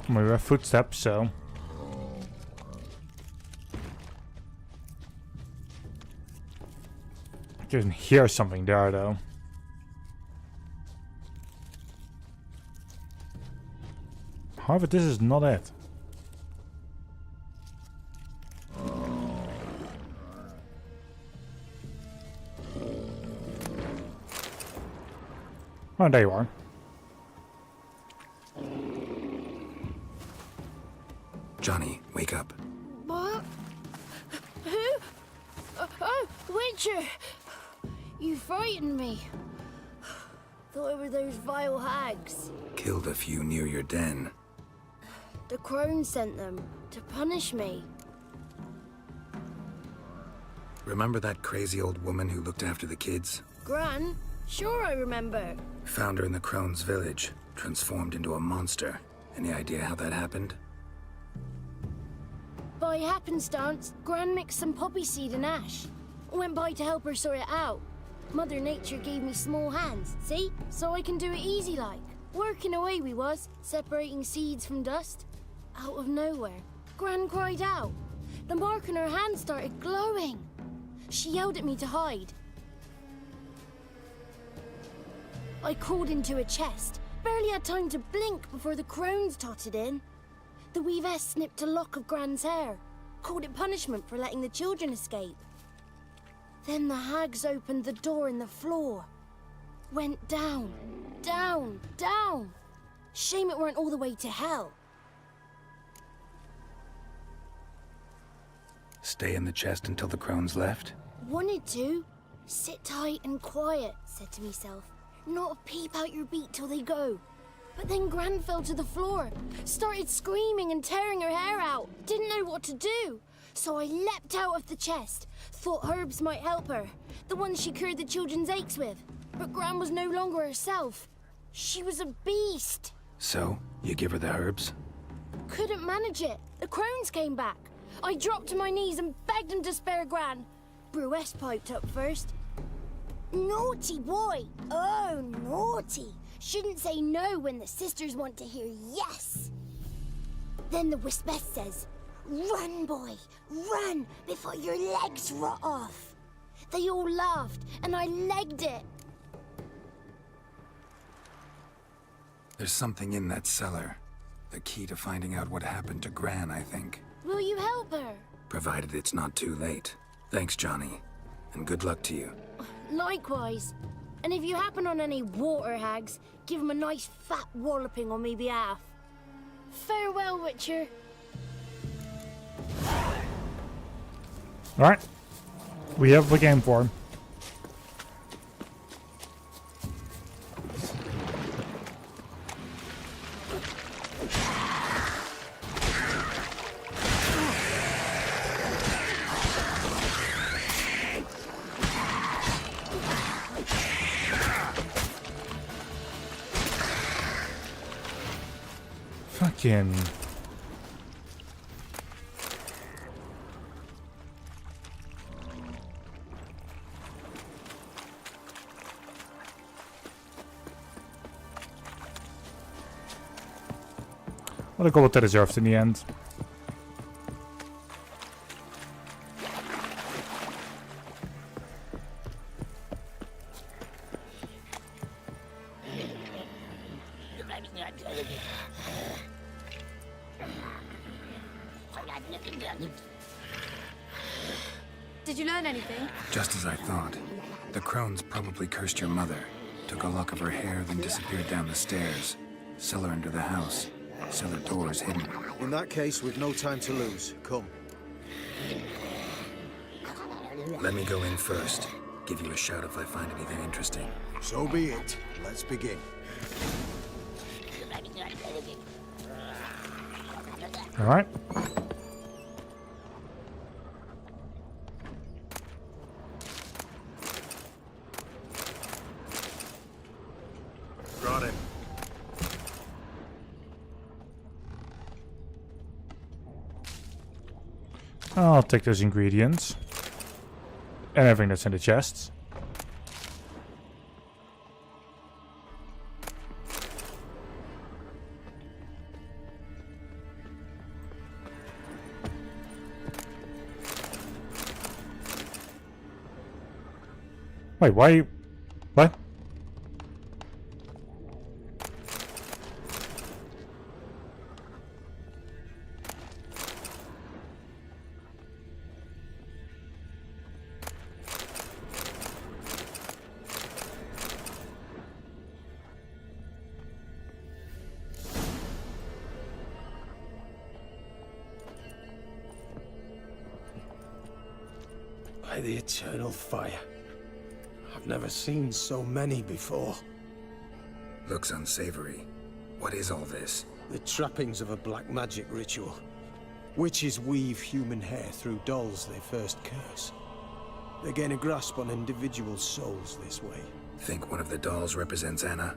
We have footsteps, so I can hear something there, though. However, this is not it. Oh, there you are. Johnny, wake up. What? Who? Oh, Witcher! You frightened me. Thought it were those vile hags. Killed a few near your den. The crone sent them to punish me. Remember that crazy old woman who looked after the kids? Gran? Sure I remember. Found her in the Crone's village, transformed into a monster. Any idea how that happened? By happenstance, Gran mixed some poppy seed and ash. Went by to help her sort it out. Mother Nature gave me small hands, see? So I can do it easy like. Working away we was, separating seeds from dust. Out of nowhere, Gran cried out. The mark on her hand started glowing. She yelled at me to hide. I crawled into a chest. Barely had time to blink before the crones totted in. The weavess snipped a lock of Gran's hair. Called it punishment for letting the children escape. Then the hags opened the door in the floor. Went down, down, down. Shame it weren't all the way to hell. Stay in the chest until the crones left? Wanted to. Sit tight and quiet, said to myself. Not a peep out your beat till they go. But then Gran fell to the floor. Started screaming and tearing her hair out. Didn't know what to do. So I leapt out of the chest. Thought herbs might help her. The ones she cured the children's aches with. But Gran was no longer herself. She was a beast. So, you give her the herbs? Couldn't manage it. The crones came back. I dropped to my knees and begged them to spare Gran. Bruess piped up first. Naughty boy. Oh, naughty. Shouldn't say no when the sisters want to hear yes. Then the Wispess says, run, boy, run before your legs rot off. They all laughed and I legged it. There's something in that cellar. The key to finding out what happened to Gran, I think. Will you help her? Provided it's not too late. Thanks, Johnny. And good luck to you. Likewise. And if you happen on any water hags, give them a nice fat walloping on me behalf. Farewell, Witcher. Alright. We have the game for him. Fucking... What a goal that deserved in the end. Did you learn anything? Just as I thought. The crones probably cursed your mother. Took a lock of her hair, then disappeared down the stairs. Cellar under the house. Cellar doors hidden. In that case, we've no time to lose. Come. Let me go in first. Give you a shout if I find anything interesting. So be it. Let's begin. Alright. Got him. I'll take those ingredients. And everything that's in the chests. Wait, why? What? the eternal fire. I've never seen so many before. Looks unsavory. What is all this? The trappings of a black magic ritual. Witches weave human hair through dolls they first curse. They gain a grasp on individual souls this way. Think one of the dolls represents Anna?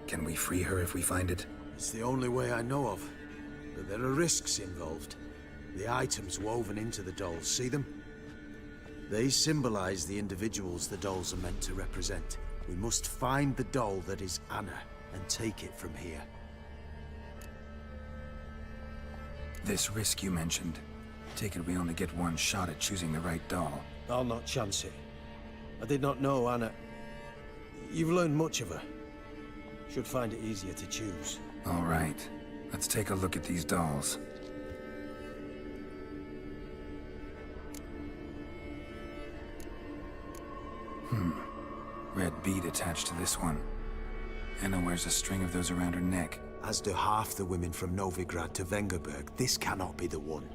Can we free her if we find it? It's the only way I know of. But there are risks involved. The items woven into the dolls, see them? They symbolize the individuals the dolls are meant to represent. We must find the doll that is Anna and take it from here. This risk you mentioned. Take it we only get one shot at choosing the right doll. I'll not chance it. I did not know Anna. You've learned much of her. Should find it easier to choose. All right. Let's take a look at these dolls. Red bead attached to this one. Anna wears a string of those around her neck. As do half the women from Novigrad to Vengerberg. This cannot be the one.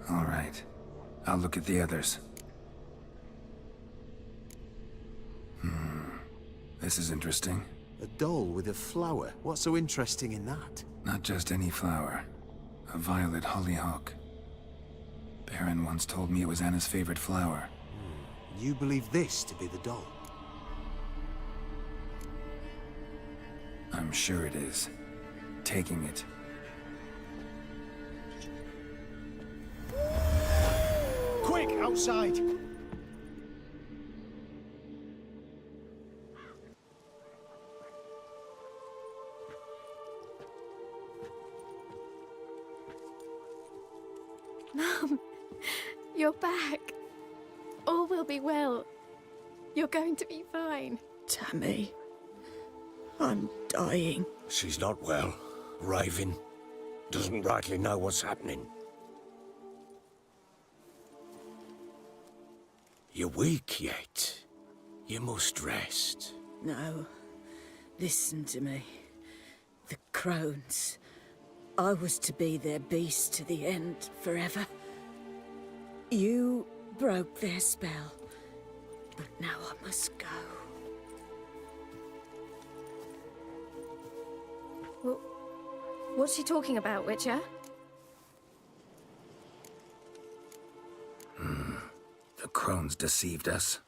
All right. I'll look at the others. This is interesting. A doll with a flower. What's so interesting in that? Not just any flower. A violet hollyhock. Baron once told me it was Anna's favorite flower. You believe this to be the doll? I'm sure it is. Taking it. Quick, outside! Mum, you're back. All will be well. You're going to be fine. Tammy, I'm dying. She's not well. Raving. Doesn't rightly know what's happening. You're weak yet. You must rest. No, listen to me. The crones. I was to be their beast to the end, forever. You broke their spell, but now I must go. Well, what's she talking about, Witcher? The crones deceived us.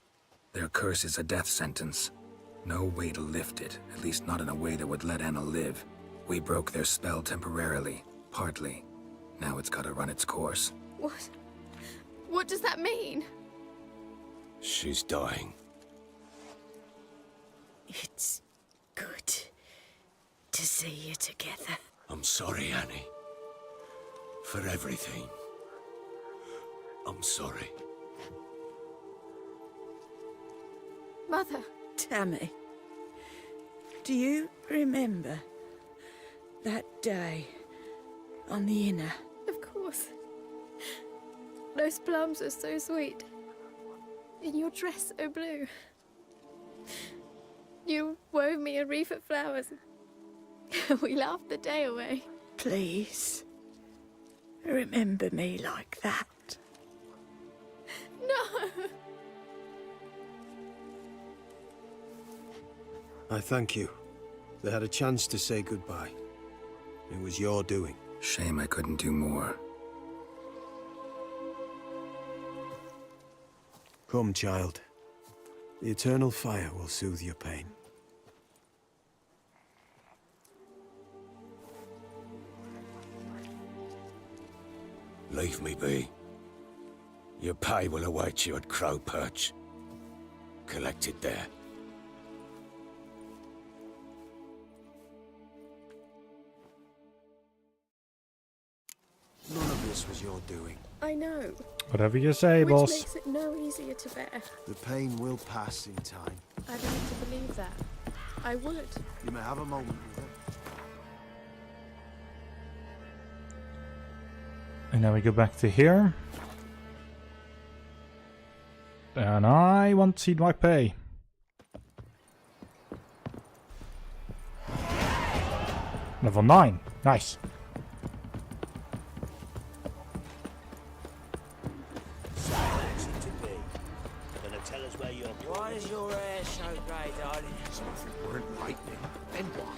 Their curse is a death sentence. No way to lift it, at least not in a way that would let Anna live. We broke their spell temporarily, partly. Now it's gotta run its course. What? What does that mean? She's dying. It's good to see you together. I'm sorry, Annie. For everything. I'm sorry. Mother. Tammy, do you remember that day on the inner? Of course. Those plums are so sweet. And your dress so blue. You wove me a wreath of flowers. We laughed the day away. Please, remember me like that. No! I thank you. They had a chance to say goodbye. It was your doing. Shame I couldn't do more. Come, child. The eternal fire will soothe your pain. Leave me be. Your pay will await you at Crow Perch. Collect it there. None of this was your doing. I know. Whatever you say, Which boss. makes it no easier to bear. The pain will pass in time. I'd like to believe that. I would. You may have a moment with it. And now we go back to here. And I want to see my pay. Level 9. Nice. tell us where you're going? Why is your hair so grey, darling? Something weren't lightning. Then what?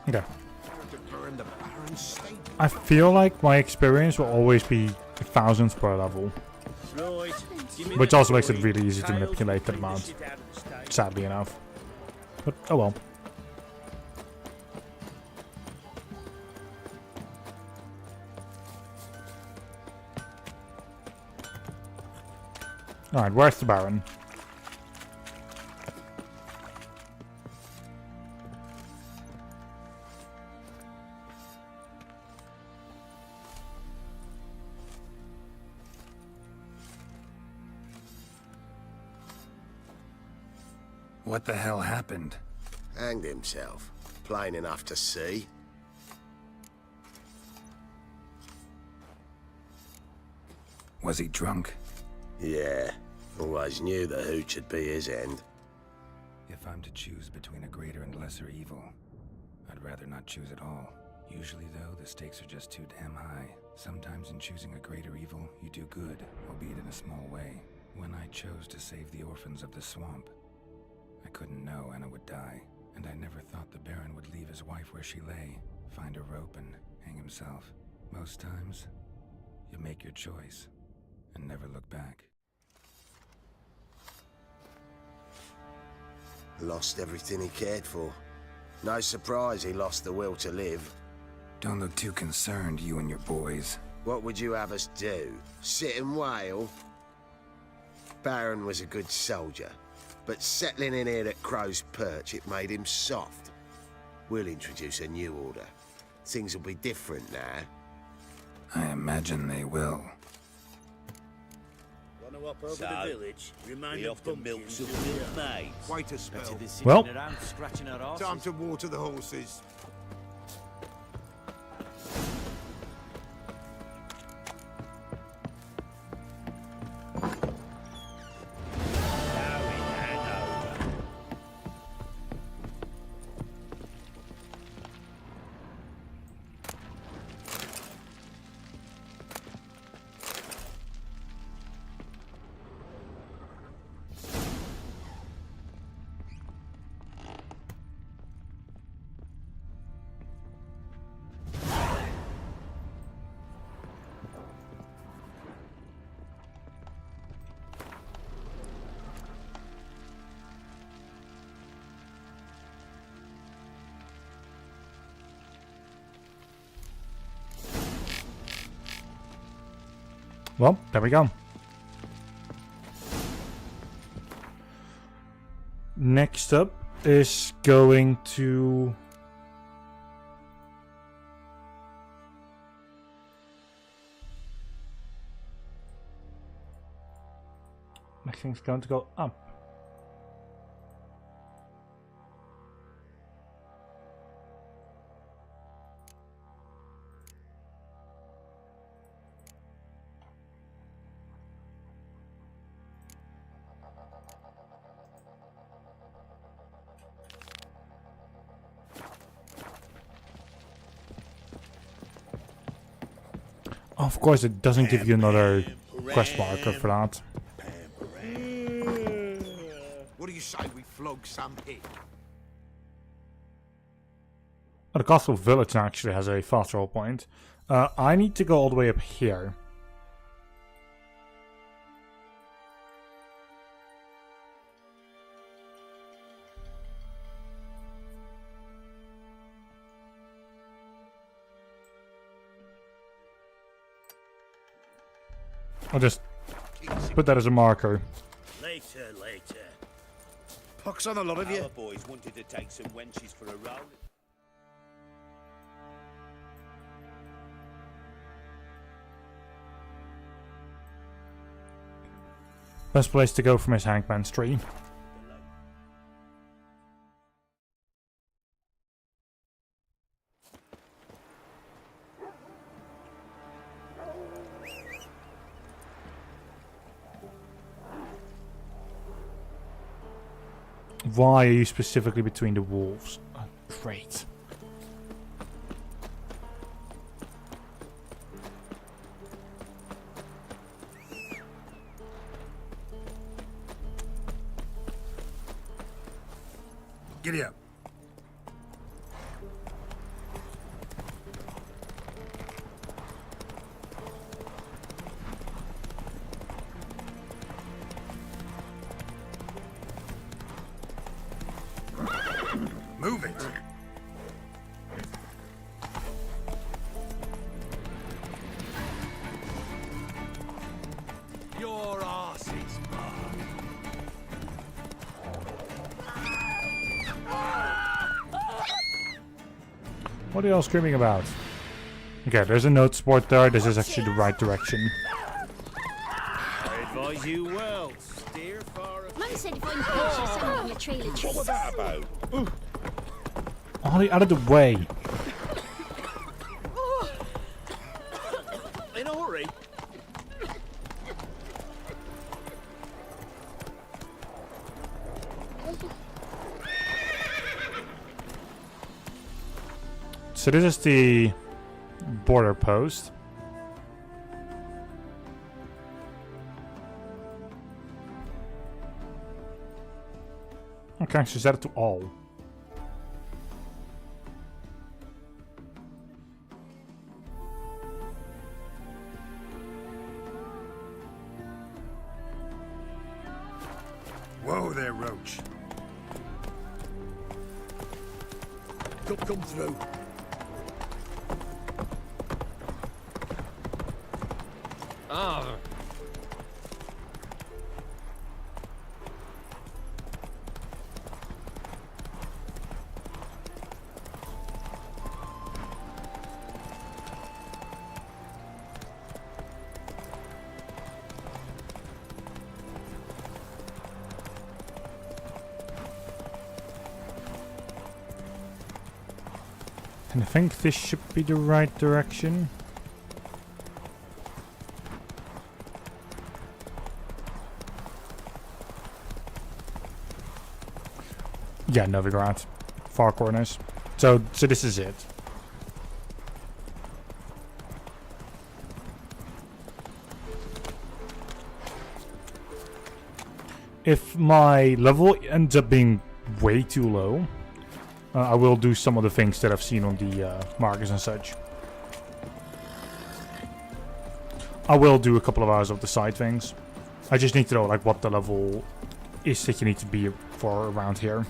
Okay. To burn the Baron's stable. I feel like my experience will always be 1000s per level. Right. Which also makes it really easy to manipulate that amount. Sadly enough. But oh well. Alright, where's the Baron? What the hell happened? Hanged himself. Plain enough to see. Was he drunk? Yeah. Always knew the hooch would be his end. If I'm to choose between a greater and lesser evil, I'd rather not choose at all. Usually, though, the stakes are just too damn high. Sometimes in choosing a greater evil, you do good, albeit in a small way. When I chose to save the orphans of the swamp, I couldn't know Anna would die, and I never thought the Baron would leave his wife where she lay, find a rope and hang himself. Most times, you make your choice and never look back. Lost everything he cared for. No surprise he lost the will to live. Don't look too concerned, you and your boys. What would you have us do? Sit and wail? Baron was a good soldier, but settling in here at Crow's Perch, it made him soft. We'll introduce a new order. Things will be different now. I imagine they will. Wanna hop over the village? Remind of the milks of milk maids. Quite a spell. Well, Time to water the horses. Well, there we go. Next up is going to... Next thing's going to go up. Of course, it doesn't give you another quest marker for that. What do you say we flog some pig? The Castle Village actually has a fast roll point. I need to go all the way up here. I'll just put that as a marker. Later, later. Pox on a lot of you. Our boys wanted to take some wenches for a roll. Best place to go from his Hangman's Tree. Why are you specifically between the wolves? Oh, great. Giddy up. Move it. Your arse is mine. What are you all screaming about? Okay, there's a note sport there. This is actually the right direction. I advise you well. Steer far of... Mum said if I'm cautious, I'm on your trailer. What was that about? Ollie, out of the way. In a hurry? So this is the border post. Okay, so set it to all. Whoa there, Roach. Come through. Ah. And I think this should be the right direction. Yeah, Novigrad. Far corners. So this is it. If my level ends up being way too low, I will do some of the things that I've seen on the markers and such. I will do a couple of hours of the side things. I just need to know like what the level is that you need to be for around here.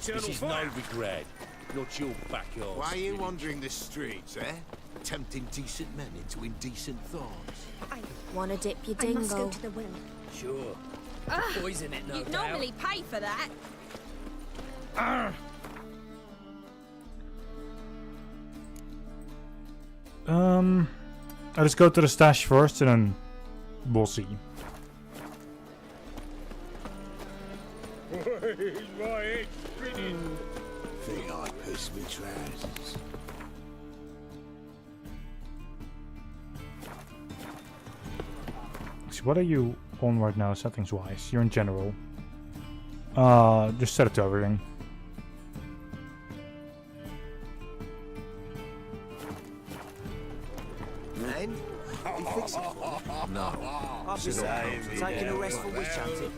This is Novigrad, not your backyard. Why are you wandering the streets, eh? Tempting decent men into indecent thoughts. Wanna dip your I dingo? must go to the well. Sure. Poison it, no You'd doubt. normally pay for that. I'll just go to the stash first and then we'll see. Think I piss me trousers. So what are you on right now settings wise? You're in general. Just set it to everything. And? You fix it for me? No. I'm just taking a rest for witch hunting.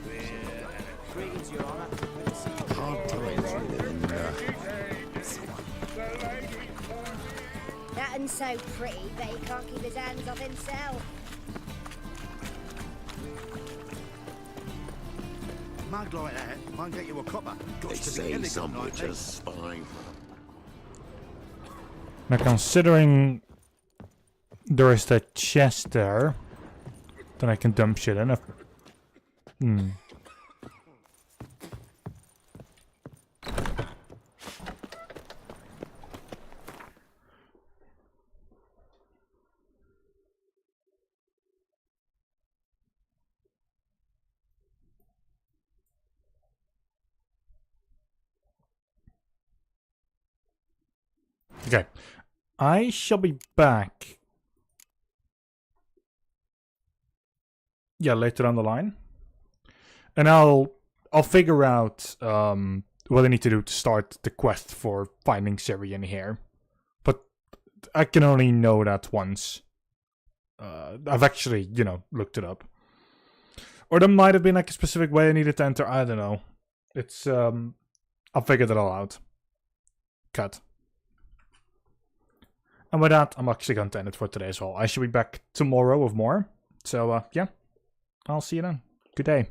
Greetings, Your Honour. Good to see you. Hard times living That one's so pretty that he can't keep his hands off himself. mug like that won't get you a copper. Got They to be say elegant some like witches this. spy. Now considering there is that chest there, then I can dump shit in. Okay. I shall be back. Yeah, later down the line. And I'll figure out what I need to do to start the quest for finding Ciri in here. But I can only know that once. I've actually, you know, looked it up. Or there might have been like a specific way I needed to enter. I don't know. It's, I'll figure that all out. Cut. And with that, I'm actually going to end it for today as well. I should be back tomorrow with more. So, yeah. I'll see you then. Good day.